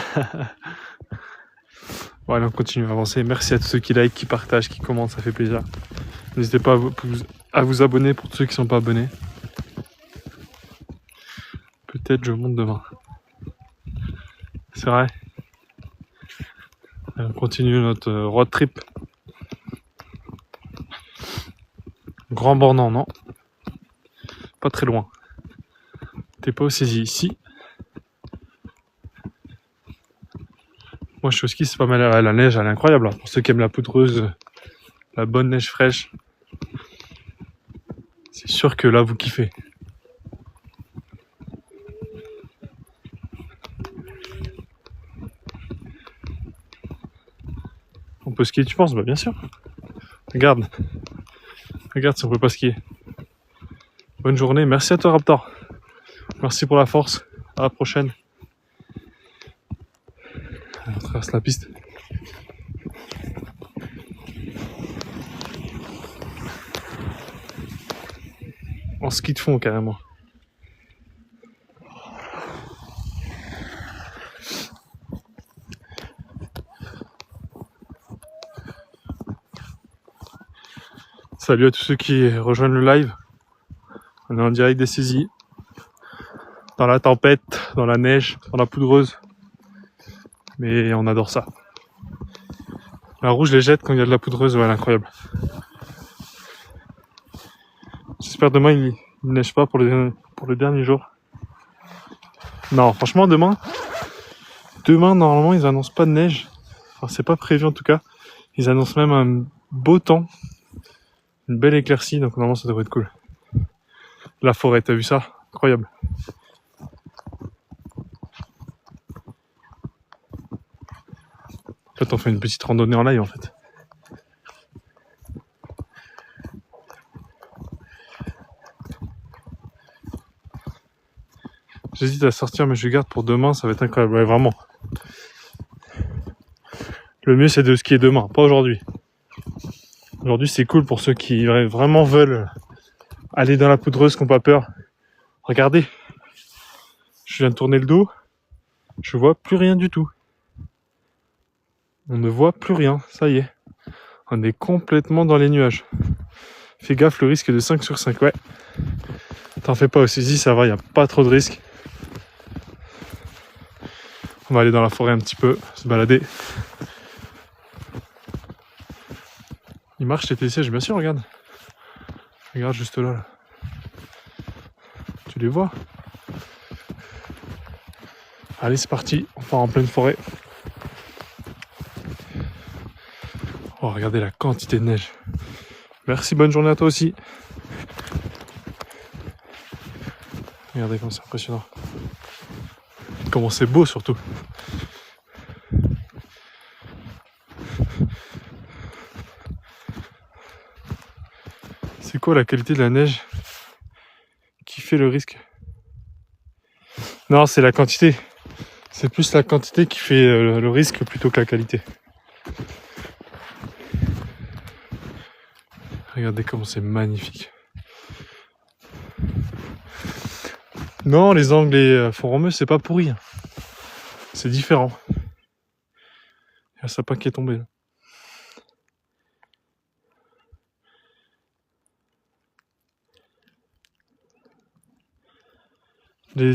Bon allez on continue à avancer. Merci à tous ceux qui like, qui partagent, qui commentent, ça fait plaisir. N'hésitez pas à vous abonner pour tous ceux qui sont pas abonnés. Peut-être je monte demain. C'est vrai. On continue notre road trip. Grand Bornand, non? Pas très loin. T'es pas au saisie ici. Moi je suis au ski, c'est pas mal. La neige elle est incroyable. Pour ceux qui aiment la poudreuse, la bonne neige fraîche. C'est sûr que là vous kiffez. On peut skier, tu penses? Bah bien sûr. Regarde. Regarde si on peut pas skier. Bonne journée. Merci à toi Raptor. Merci pour la force. À la prochaine. On traverse la piste. En ski de fond carrément. Salut à tous ceux qui rejoignent le live. On est en direct des saisies. Dans la tempête, dans la neige, dans la poudreuse. Mais on adore ça. La rouge les jette quand il y a de la poudreuse, ouais, elle est incroyable. J'espère demain il neige pas pour le dernier jour. Non, franchement demain normalement ils annoncent pas de neige. Enfin c'est pas prévu en tout cas. Ils annoncent même un beau temps. Une belle éclaircie, donc normalement ça devrait être cool. La forêt, t'as vu ça? Incroyable. En fait on fait une petite randonnée en live en fait. J'hésite à sortir mais je garde pour demain, ça va être incroyable, ouais, vraiment. Le mieux c'est de skier demain, pas aujourd'hui. Aujourd'hui c'est cool pour ceux qui vraiment veulent aller dans la poudreuse, qui n'ont pas peur. Regardez, je viens de tourner le dos, je vois plus rien du tout. On ne voit plus rien, ça y est. On est complètement dans les nuages. Fais gaffe, le risque est de 5 sur 5, ouais. T'en fais pas, au saisie, ça va, il n'y a pas trop de risques. On va aller dans la forêt un petit peu, se balader. Il marche tes sièges, bien sûr, regarde. Regarde juste là. Tu les vois? Allez, c'est parti, on part en pleine forêt. Oh, regardez la quantité de neige. Merci, bonne journée à toi aussi. Regardez comme c'est impressionnant. Comment c'est beau surtout. C'est quoi la qualité de la neige qui fait le risque? Non, c'est la quantité. C'est plus la quantité qui fait le risque plutôt que la qualité. Regardez comme c'est magnifique. Non, les Angles et Font-Romeu, c'est pas pourri. C'est différent. Il y a un sapin qui est tombé là.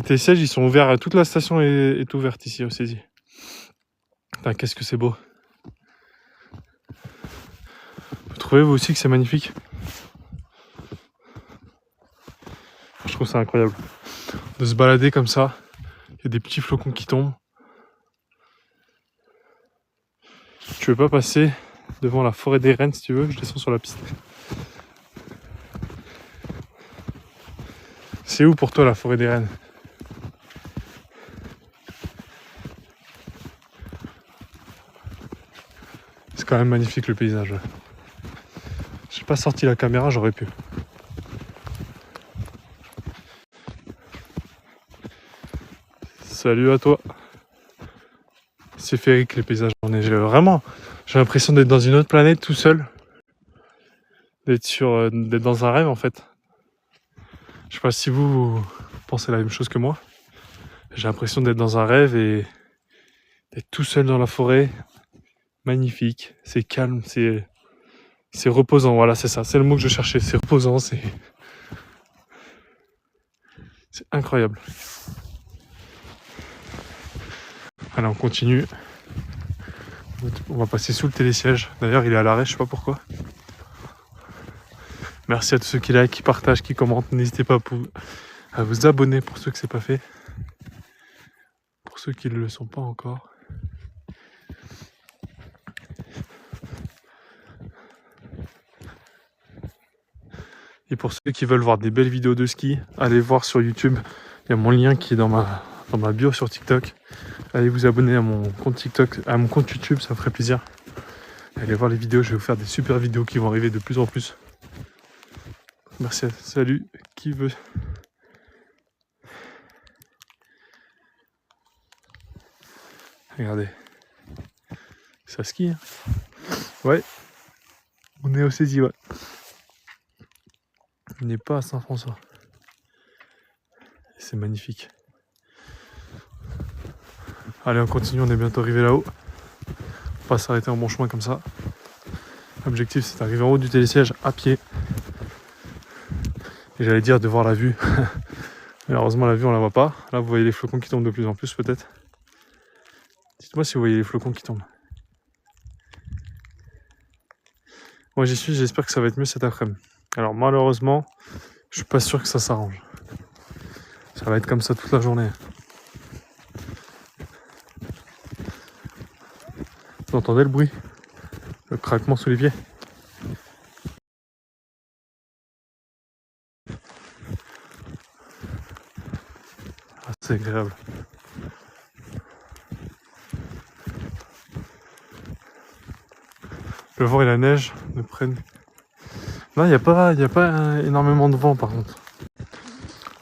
Tes sièges, ils sont ouverts. Toute la station est ouverte ici au saisie. Putain, qu'est-ce que c'est beau. Vous trouvez vous aussi que c'est magnifique? Je trouve ça incroyable. De se balader comme ça. Il y a des petits flocons qui tombent. tu veux pas passer devant la forêt des rennes, si tu veux, je descends sur la piste. C'est où pour toi la forêt des rennes? C'est quand même magnifique le paysage. J'ai pas sorti la caméra, j'aurais pu. Salut à toi. C'est féerique les paysages enneigés. J'ai l'impression d'être dans une autre planète tout seul. D'être dans un rêve en fait. Je sais pas si vous pensez la même chose que moi. J'ai l'impression d'être dans un rêve et d'être tout seul dans la forêt. Magnifique, c'est calme, c'est reposant. Voilà, c'est ça, c'est le mot que je cherchais. C'est reposant, c'est incroyable. Allez, on continue. On va passer sous le télésiège. D'ailleurs, il est à l'arrêt, je sais pas pourquoi. Merci à tous ceux qui like, qui partagent, qui commentent. N'hésitez pas à vous abonner pour ceux que c'est pas fait. Pour ceux qui ne le sont pas encore. Et pour ceux qui veulent voir des belles vidéos de ski, allez voir sur YouTube. Il y a mon lien qui est dans ma bio sur TikTok. Allez vous abonner à mon compte TikTok, à mon compte YouTube, ça me ferait plaisir. Allez voir les vidéos, je vais vous faire des super vidéos qui vont arriver de plus en plus. Merci, salut, qui veut. Regardez, ça skie, hein. Ouais, on est au Cési, ouais. On n'est pas à Saint-François. C'est magnifique. Allez, on continue, on est bientôt arrivé là-haut. On va pas s'arrêter en bon chemin comme ça. L'objectif, c'est d'arriver en haut du télésiège à pied. Et j'allais dire de voir la vue. Malheureusement, la vue, on la voit pas. Là, vous voyez les flocons qui tombent de plus en plus, peut-être. Dites-moi si vous voyez les flocons qui tombent. Moi, j'y suis, j'espère que ça va être mieux cet après-midi. Alors, malheureusement, je suis pas sûr que ça s'arrange. Ça va être comme ça toute la journée. Vous entendez le bruit? Le craquement sous les pieds? Ah, c'est agréable. Le vent et la neige me prennent. Non, il n'y a pas énormément de vent par contre.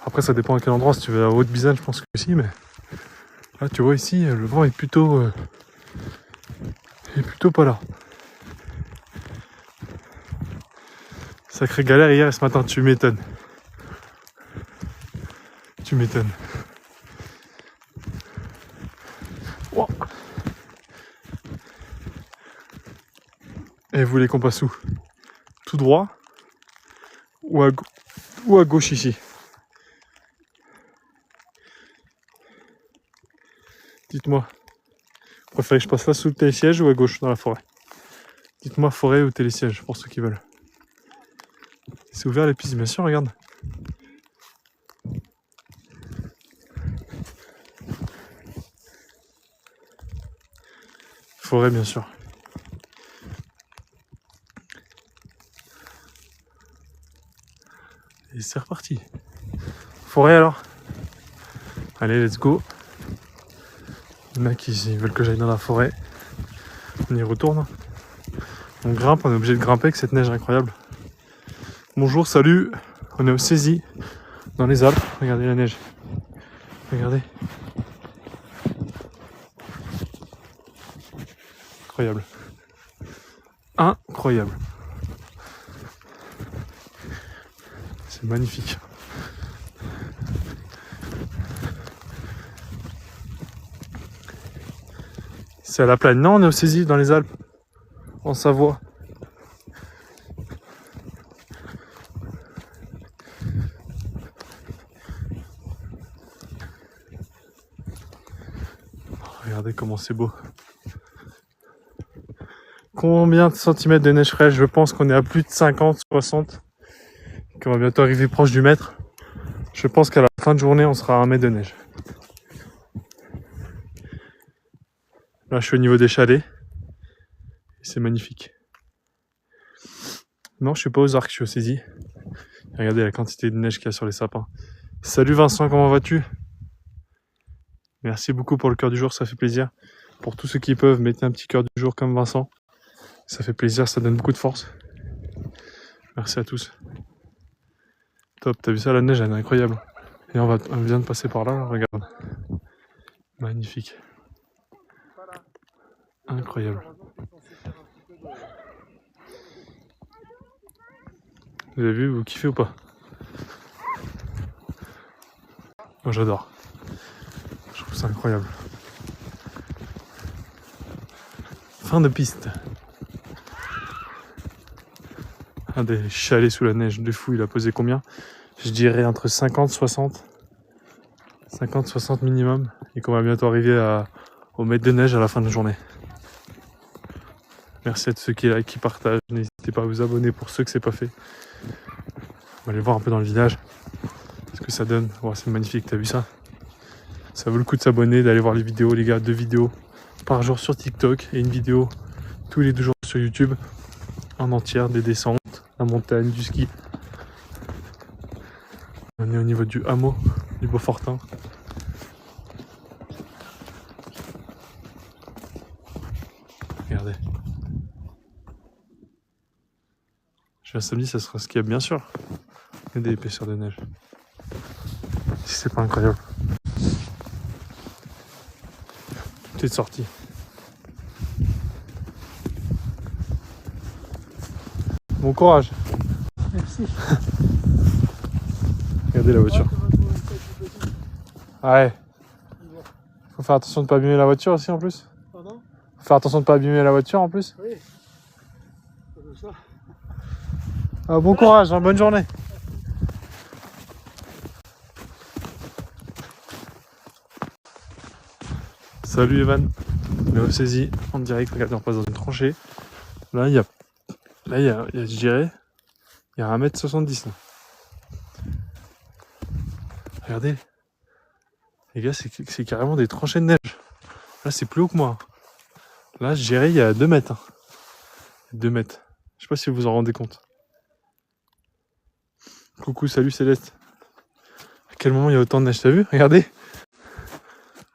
Après, ça dépend à quel endroit. Si tu vas à Haute-Bizanne, je pense que si, mais là, tu vois ici, le vent est plutôt pas là. Sacrée galère hier et ce matin, tu m'étonnes. Tu m'étonnes. Wow. Et vous voulez qu'on passe où? Tout droit ou à gauche ici? Dites-moi. Vous préférez que je passe là sous le télésiège ou à gauche dans la forêt? Dites-moi forêt ou télésiège pour ceux qui veulent. C'est ouvert les pistes, bien sûr, regarde. Forêt, bien sûr. Et c'est reparti. Forêt alors. Allez, let's go. Il y en a qui veulent que j'aille dans la forêt. On y retourne. On grimpe, on est obligé de grimper avec cette neige incroyable. Bonjour, salut. On est au Cési, dans les Alpes. Regardez la neige. Regardez. Incroyable. Incroyable. C'est magnifique. C'est à la Plagne. Non, on est au Cési, dans les Alpes. En Savoie. Regardez comment c'est beau. Combien de centimètres de neige fraîche? Je pense qu'on est à plus de 50, 60. Qu'on va bientôt arriver proche du mètre. Je pense qu'à la fin de journée, on sera à 1 mètre de neige. Là, je suis au niveau des chalets. c'est magnifique. Non, je suis pas aux arcs, je suis aux saisies. Regardez la quantité de neige qu'il y a sur les sapins. Salut Vincent, comment vas-tu? Merci beaucoup pour le cœur du jour, ça fait plaisir. Pour tous ceux qui peuvent, mettez un petit cœur du jour comme Vincent. Ça fait plaisir, ça donne beaucoup de force. Merci à tous. Top, t'as vu ça, la neige, elle est incroyable. Et on vient de passer par là, regarde. Magnifique. Incroyable. Vous avez vu, vous kiffez ou pas? Moi j'adore. Je trouve ça incroyable. Fin de piste. Un des chalets sous la neige de fou, il a pesé combien? Je dirais entre 50 60. 50-60 minimum. Et qu'on va bientôt arriver au mètre de neige à la fin de la journée. Merci à tous ceux qui partagent. N'hésitez pas à vous abonner pour ceux que c'est pas fait. On va aller voir un peu dans le village ce que ça donne. Oh, c'est magnifique, t'as vu ça? Ça vaut le coup de s'abonner, d'aller voir les vidéos, les gars. 2 vidéos par jour sur TikTok et une vidéo tous les 2 jours sur YouTube en entière, des descentes, la montagne, du ski. On est au niveau du hameau du Beaufortin. Regardez. Je viens samedi, ça sera skiable bien sûr. Il y a des épaisseurs de neige. Si c'est pas incroyable. Tout est sorti. Bon courage. Merci. Regardez la voiture. Ouais. Faut faire attention de pas abîmer la voiture aussi en plus. Pardon? Faut faire attention de pas abîmer la voiture en plus. Oui. Comme ça. Ah, bon courage, hein, bonne journée. Salut Evan. On est au saisie en direct. Regardez, on passe dans une tranchée. Là, il y a, je dirais, il y a 1m70 là. Regardez. Les gars, c'est carrément des tranchées de neige. Là, c'est plus haut que moi. Là, je dirais, il y a 2 mètres. 2 mètres. Je sais pas si vous vous en rendez compte. Coucou, salut Céleste. À quel moment il y a autant de neige, t'as vu? Regardez.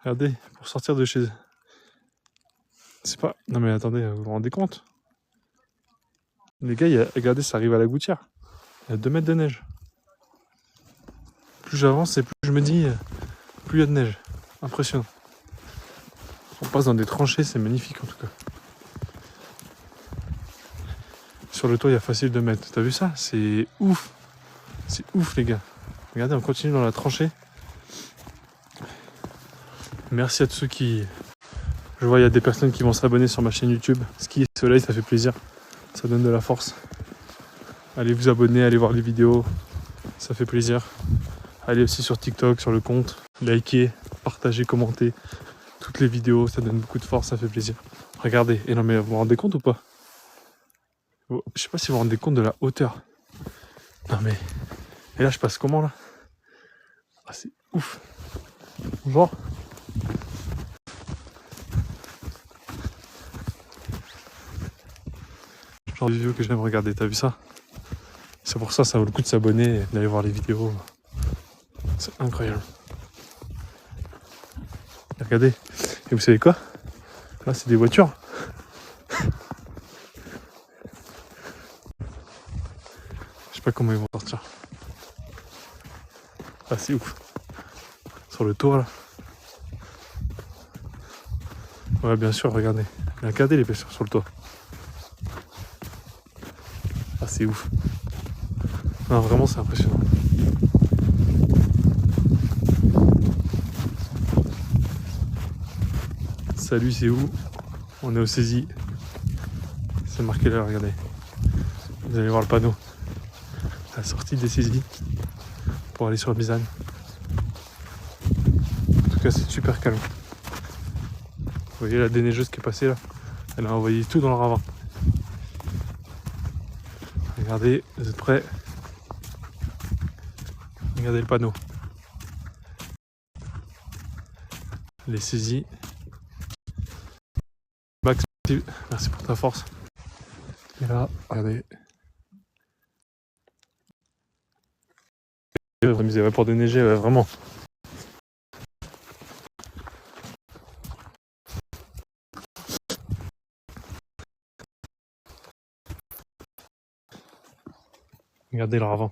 Regardez, pour sortir de chez... C'est pas... Non mais attendez, vous vous rendez compte? Les gars, regardez, ça arrive à la gouttière. Il y a 2 mètres de neige. Plus j'avance et plus je me dis, plus il y a de neige. Impressionnant. On passe dans des tranchées, c'est magnifique en tout cas. Sur le toit, il y a facile 2 mètres. T'as vu ça? C'est ouf. C'est ouf les gars. Regardez, on continue dans la tranchée. Merci à tous ceux qui... Je vois, il y a des personnes qui vont s'abonner sur ma chaîne YouTube. Ski et soleil, ça fait plaisir. Ça donne de la force. Allez vous abonner, allez voir les vidéos. Ça fait plaisir. Allez aussi sur TikTok, sur le compte. Likez, partagez, commentez. Toutes les vidéos, ça donne beaucoup de force, ça fait plaisir. Regardez. Et non mais vous vous rendez compte ou pas? Je sais pas si vous vous rendez compte de la hauteur. Non mais... Et là, je passe comment là? Ah, c'est ouf. Bonjour. Genre de vidéo que j'aime regarder, t'as vu ça? C'est pour ça, ça vaut le coup de s'abonner et d'aller voir les vidéos. C'est incroyable. Et regardez. Et vous savez quoi? Là, c'est des voitures. Je sais pas comment ils vont sortir. Ah, c'est ouf. Sur le tour, là. Ouais, bien sûr, regardez. Regardez l'épaisseur sur le toit. Ah, c'est ouf. Non, vraiment, c'est impressionnant. Salut, c'est où? On est au saisie. C'est marqué là, regardez. Vous allez voir le panneau. La sortie des saisies pour aller sur Bizane. En tout cas, c'est super calme. Vous voyez la déneigeuse qui est passée là? Elle a envoyé tout dans le ravin. Regardez, vous êtes prêts? Regardez le panneau. Les saisies. Max, merci pour ta force. Et là, regardez. Ouais, pour déneiger, ouais, vraiment. Regardez le ravin.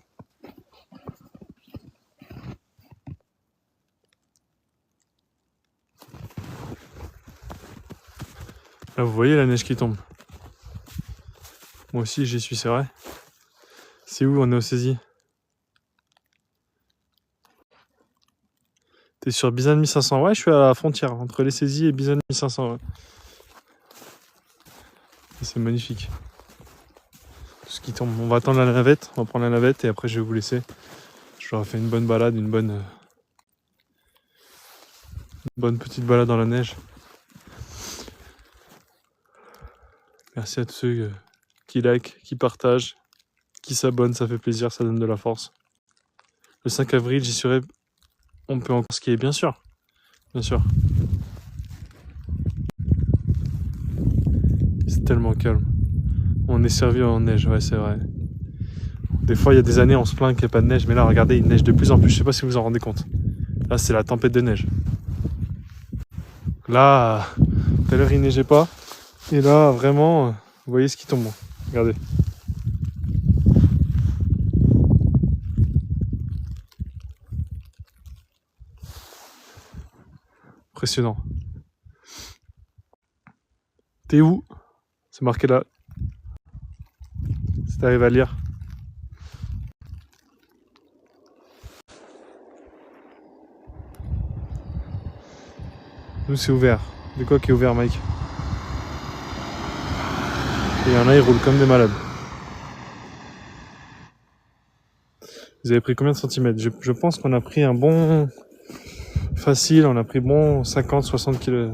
Là, vous voyez la neige qui tombe. Moi aussi, j'y suis, c'est vrai. C'est où? On est au Cési. T'es sur Bizane 1500. Ouais, je suis à la frontière entre les Cési et Bizane 1500. Ouais. C'est magnifique. Tout ce qui tombe. On va attendre la navette. On va prendre la navette et après, je vais vous laisser. Je leur ai fait une bonne balade, une bonne petite balade dans la neige. Merci à tous ceux qui like, qui partagent, qui s'abonnent, ça fait plaisir, ça donne de la force. Le 5 avril, j'y serai. On peut encore skier, bien sûr. Bien sûr. C'est tellement calme. On est servi en neige, ouais, c'est vrai. Des fois, il y a des années, on se plaint qu'il n'y a pas de neige, mais là, regardez, il neige de plus en plus. Je sais pas si vous vous en rendez compte. Là, c'est la tempête de neige. Là, tout à l'heure, il neigeait pas. Et là, vraiment, vous voyez ce qui tombe. Regardez. Impressionnant. T'es où? C'est marqué là. Si t'arrives à lire. Nous, c'est ouvert. De quoi qui est ouvert, Mike? Et il y en a, ils roulent comme des malades. Vous avez pris combien de centimètres? Je pense qu'on a pris un bon... Facile, on a pris bon 50, 60 kg...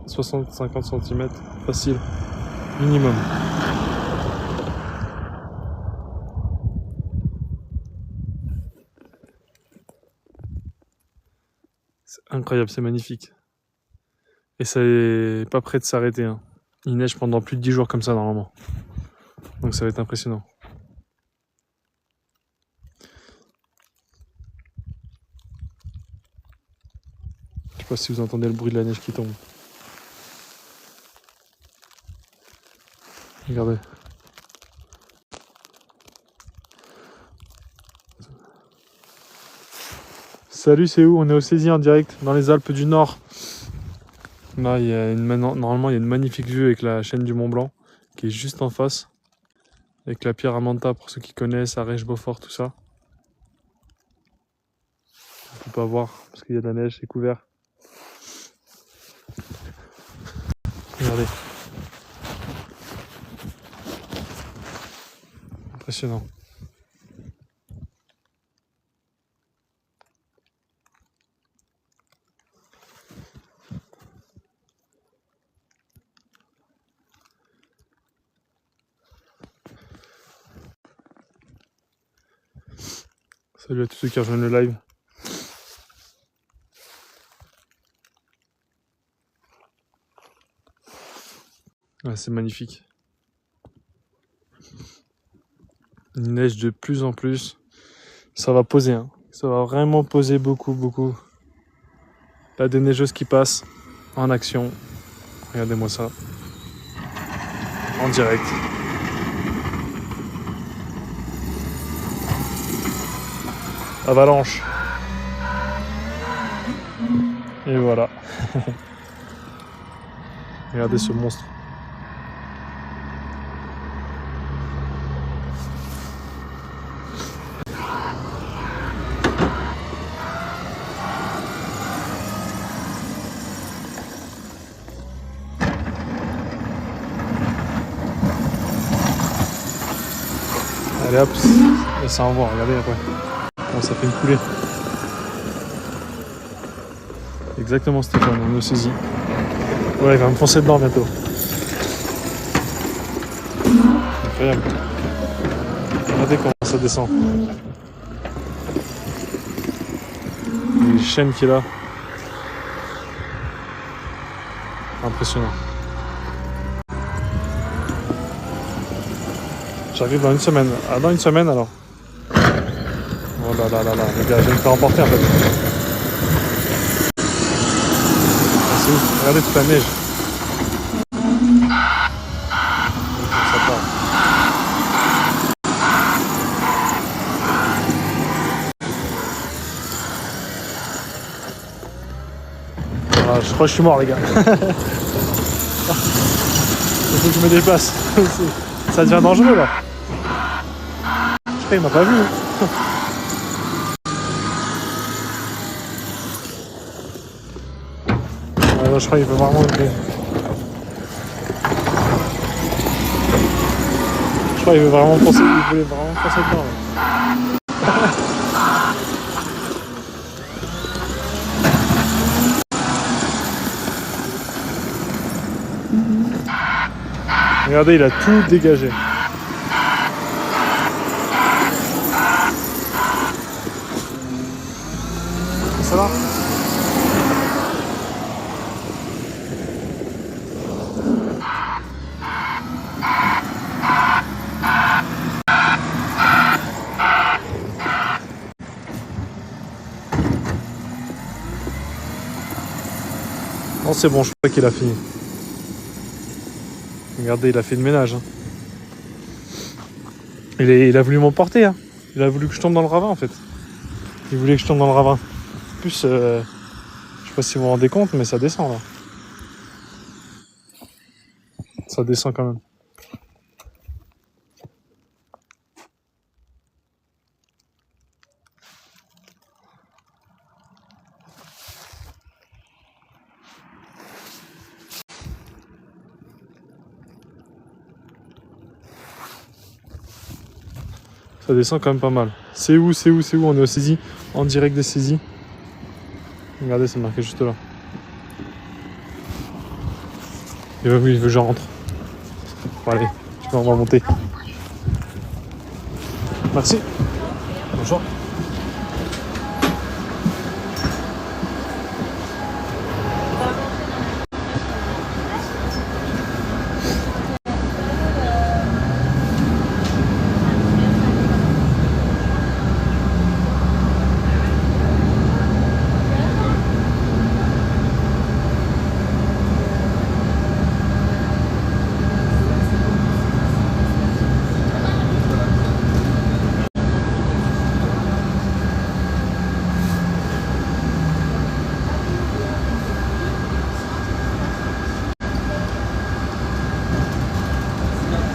60, 50 centimètres. Facile. Minimum. C'est incroyable, c'est magnifique. Et ça est pas prêt de s'arrêter. Hein. Il neige pendant plus de 10 jours comme ça, normalement. Donc ça va être impressionnant. Je sais pas si vous entendez le bruit de la neige qui tombe. Regardez. Salut, c'est où? On est au Cési en direct, dans les Alpes du Nord. Là, il y a normalement, il y a une magnifique vue avec la chaîne du Mont Blanc, qui est juste en face. Avec la pierre à Manta, pour ceux qui connaissent, Arèche-Beaufort, tout ça. On peut pas voir, parce qu'il y a de la neige, c'est couvert. Regardez. Impressionnant. Salut à tous ceux qui rejoignent le live. Ouais, c'est magnifique. Il neige de plus en plus. Ça va poser, hein. Ça va vraiment poser beaucoup, beaucoup. La déneigeuse qui passe en action. Regardez-moi ça. En direct. Avalanche. Et voilà. Regardez ce monstre. Allez hop, et ça envoie, regardez après. Bon, ça fait une coulée. Exactement Stéphane, on le saisit. Ouais, il va me foncer dedans bientôt. Incroyable. Regardez comment ça descend. Les chaînes qu'il a. Impressionnant. J'arrive dans une semaine. Ah, dans une semaine alors. Oh là là là là, les gars, je vais me faire emporter en fait. Ah, c'est ouf, regardez toute la neige. Ça part. Ah, je crois que je suis mort les gars. Il faut que je me déplace. Ça devient dangereux là. Je crois qu'il m'a pas vu. Ah, non, je crois qu'il veut vraiment. Je crois qu'il veut vraiment foncer. Il voulait vraiment foncer dedans. Ouais. Regardez, il a tout dégagé. Ça va? Non, c'est bon, je crois qu'il a fini. Regardez, il a fait le ménage. Hein. Il a voulu m'emporter. Hein. Il a voulu que je tombe dans le ravin en fait. Il voulait que je tombe dans le ravin. En plus, je sais pas si vous vous rendez compte, mais ça descend là. Ça descend quand même. Ça descend quand même pas mal. C'est où? On est au saisie, en direct des saisies. Regardez, c'est marqué juste là. Il veut que je rentre. Bon, allez, on va monter. Merci. Bonjour.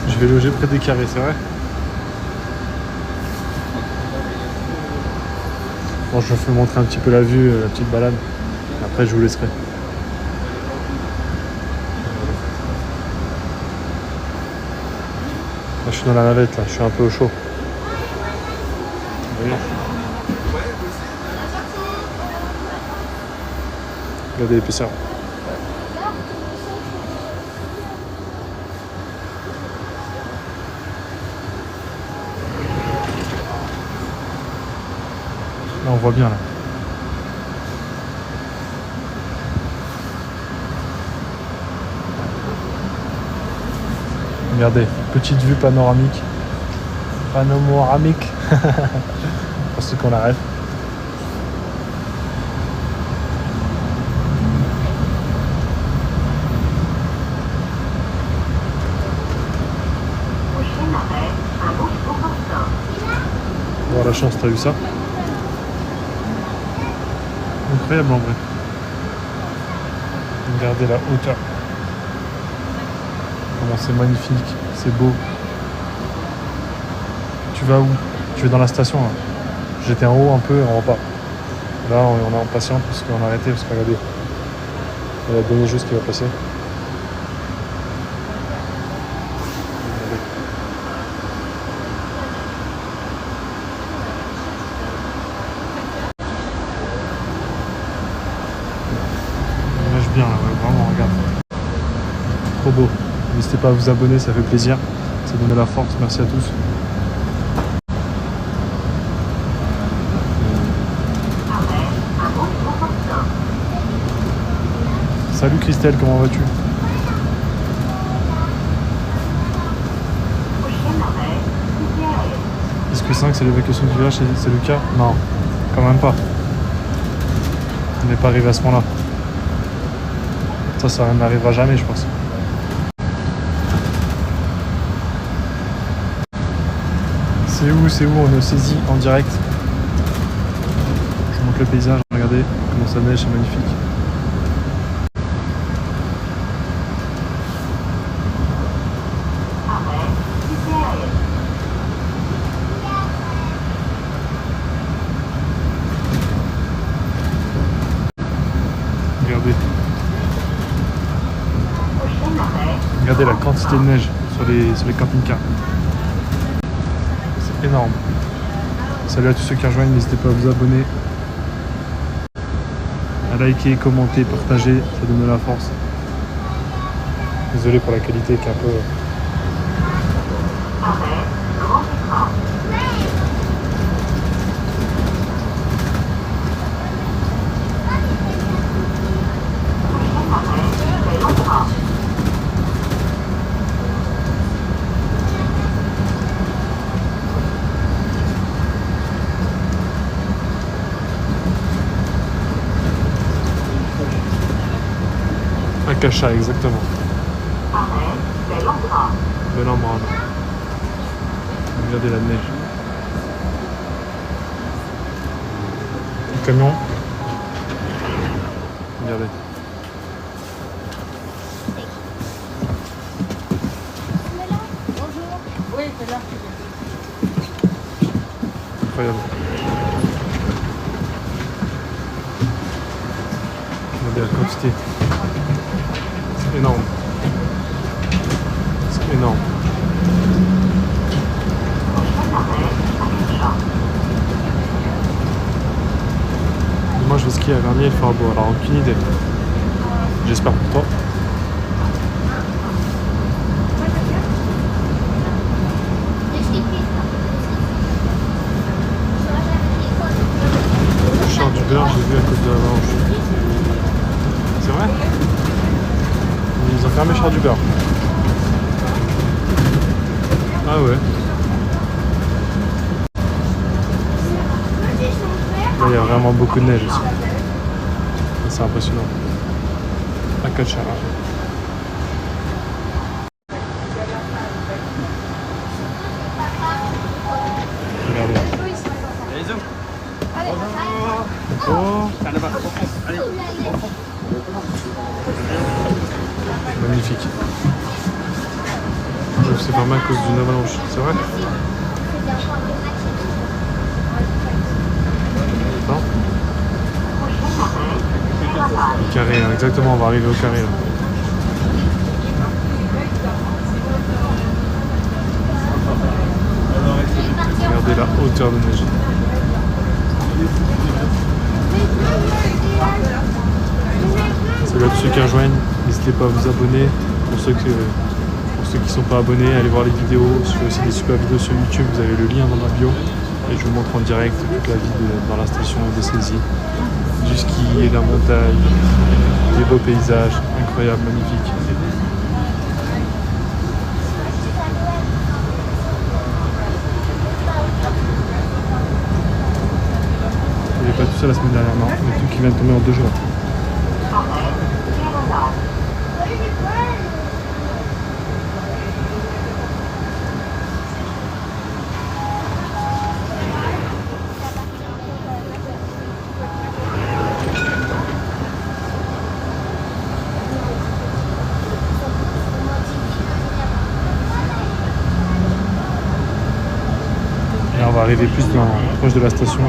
Je vais loger près des carrés, c'est vrai? Bon, je vais vous montrer un petit peu la vue, la petite balade. Après, je vous laisserai. Là, je suis dans la navette, là. Je suis un peu au chaud. Vous voyez? Regardez l'épaisseur. Là, on voit bien, là. Regardez, petite vue panoramique. Panoramique. Pour ceux qu'on l'arrête. Bon, la chance, t'as vu ça? Incroyable en vrai. Regardez la hauteur. Comment c'est magnifique, c'est beau. Tu vas où? Tu es dans la station là. J'étais en haut un peu et en bas. Là on est en patience parce qu'on a arrêté parce que regardez. Il y a la dernière chose qui va passer. Bien là, ouais, vraiment, regarde. Trop beau. N'hésitez pas à vous abonner, ça fait plaisir. Ça donne de la force. Merci à tous. Salut Christelle, comment vas-tu? sens que c'est l'évacuation du village, c'est le cas? Non, quand même pas. On n'est pas arrivé à ce point-là. Ça n'arrivera jamais, je pense. C'est où? On est saisi en direct. Je vous montre le paysage, regardez comment ça neige, c'est magnifique. Regardez. Regardez la quantité de neige sur les camping-cars. C'est énorme. Salut à tous ceux qui rejoignent, n'hésitez pas à vous abonner, à liker, commenter, partager, ça donne de la force. Désolé pour la qualité qui est un peu... Un cachat, exactement. Belle embrade. Regardez la neige. Le camion. Regardez. Oui, c'est là. Incroyable. Regardez la quantité. C'est énorme. C'est énorme. Moi je vais skier à Vernier, il fera beau, alors aucune idée. J'espère pour toi. Le char du beurre, j'ai vu à cause de l'avalanche. C'est vrai? Ils ont fermé le char du beurre. Ah ouais. Là, il y a vraiment beaucoup de neige aussi. C'est impressionnant. Un Cachara. Regardez. Oh. Magnifique. C'est fermé à cause d'une avalanche, c'est vrai? Non? Le carré, hein, exactement, on va arriver au carré là. Regardez la hauteur de neige. Salut à tous ceux qui rejoignent, n'hésitez pas à vous abonner. Pour ceux qui ne sont pas abonnés, allez voir les vidéos. Je fais aussi des super vidéos sur YouTube, vous avez le lien dans ma bio. Et je vous montre en direct toute la vie dans la station des saisies. Du ski et de la montagne, des beaux paysages, incroyables, magnifiques. Il n'y avait pas tout ça la semaine dernière, non, mais tout qui vient de tomber en 2 jours. Et on va arriver plus proche de la station.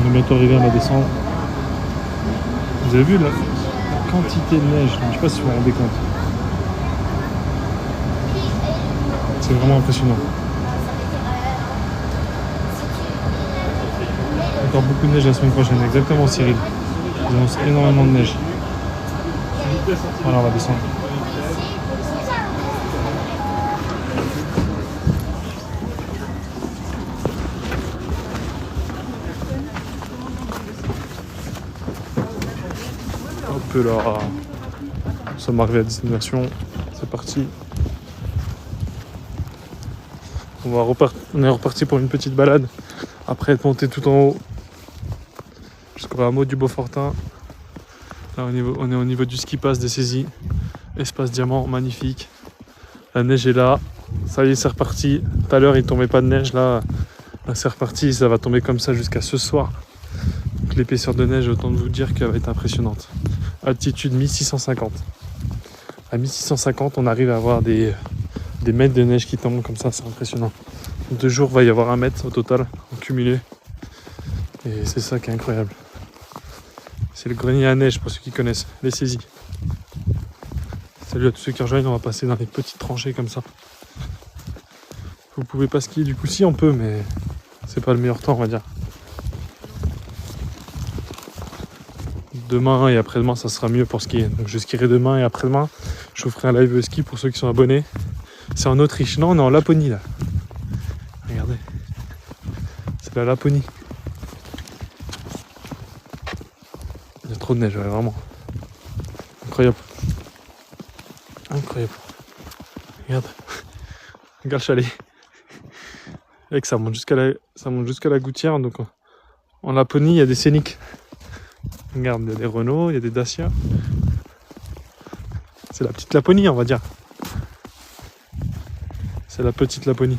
va bientôt arriver, on va descendre. Vous avez vu la quantité de neige, je sais pas si vous vous rendez compte. C'est vraiment impressionnant. Encore beaucoup de neige la semaine prochaine, exactement Cyril. Ils annoncent énormément de neige. Voilà, on va descendre. Hop là, nous sommes arrivés à destination, c'est parti. On est reparti pour une petite balade, après être monté tout en haut, jusqu'au hameau du Beaufortin. Là on est au niveau du ski pass des saisies, espace diamant, magnifique. La neige est là, ça y est c'est reparti. Tout à l'heure il tombait pas de neige, là c'est reparti, ça va tomber comme ça jusqu'à ce soir. Donc l'épaisseur de neige, autant de vous dire qu'elle va être impressionnante. Altitude 1650. À 1650 on arrive à avoir des mètres de neige qui tombent comme ça, c'est impressionnant. 2 jours, il va y avoir 1 mètre au total, en cumulé. Et c'est ça qui est incroyable. C'est le grenier à neige pour ceux qui connaissent, les saisies. Salut à tous ceux qui rejoignent, on va passer dans les petites tranchées comme ça. Vous pouvez pas skier du coup, si on peut, mais c'est pas le meilleur temps on va dire. Demain et après-demain ça sera mieux pour skier. Donc je skierai demain et après-demain. Je vous ferai un live ski pour ceux qui sont abonnés. C'est en Autriche, non on est en Laponie là. Regardez. C'est la Laponie. Il y a trop de neige, ouais, vraiment. Incroyable. Incroyable. Regarde. Regarde le chalet. Et que ça monte jusqu'à la gouttière. Donc en Laponie, il y a des Scénic. Regarde, il y a des Renault, il y a des Dacia. C'est la petite Laponie, on va dire. C'est la petite Laponie.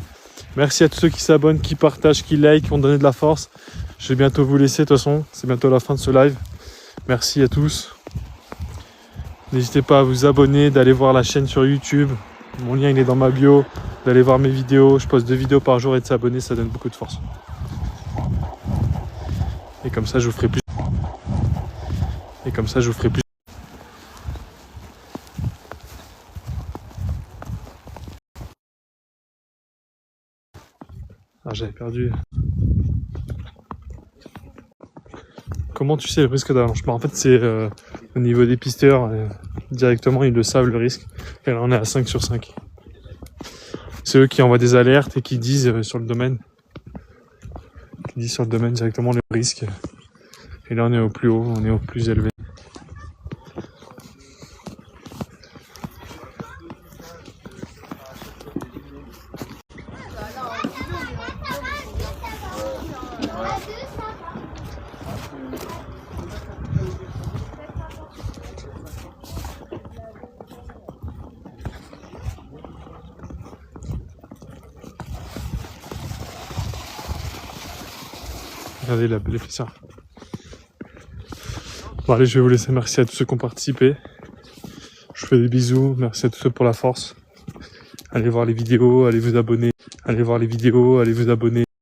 Merci à tous ceux qui s'abonnent, qui partagent, qui like, qui ont donné de la force. Je vais bientôt vous laisser, de toute façon. C'est bientôt la fin de ce live. Merci à tous. N'hésitez pas à vous abonner, d'aller voir la chaîne sur YouTube. Mon lien il est dans ma bio. D'aller voir mes vidéos. Je poste 2 vidéos par jour et de s'abonner, ça donne beaucoup de force. Et comme ça, je vous ferai plus. Ah, j'avais perdu. Comment tu sais le risque d'avalanchement? En fait, c'est au niveau des pisteurs. Directement, ils le savent le risque. Et là, on est à 5 sur 5. C'est eux qui envoient des alertes et qui disent sur le domaine. Directement le risque. Et là, on est au plus haut, on est au plus élevé. Regardez la belle épaisseur. Bon allez, je vais vous laisser. Merci à tous ceux qui ont participé. Je vous fais des bisous. Merci à tous ceux pour la force. Allez voir les vidéos, allez vous abonner. Allez voir les vidéos, allez vous abonner.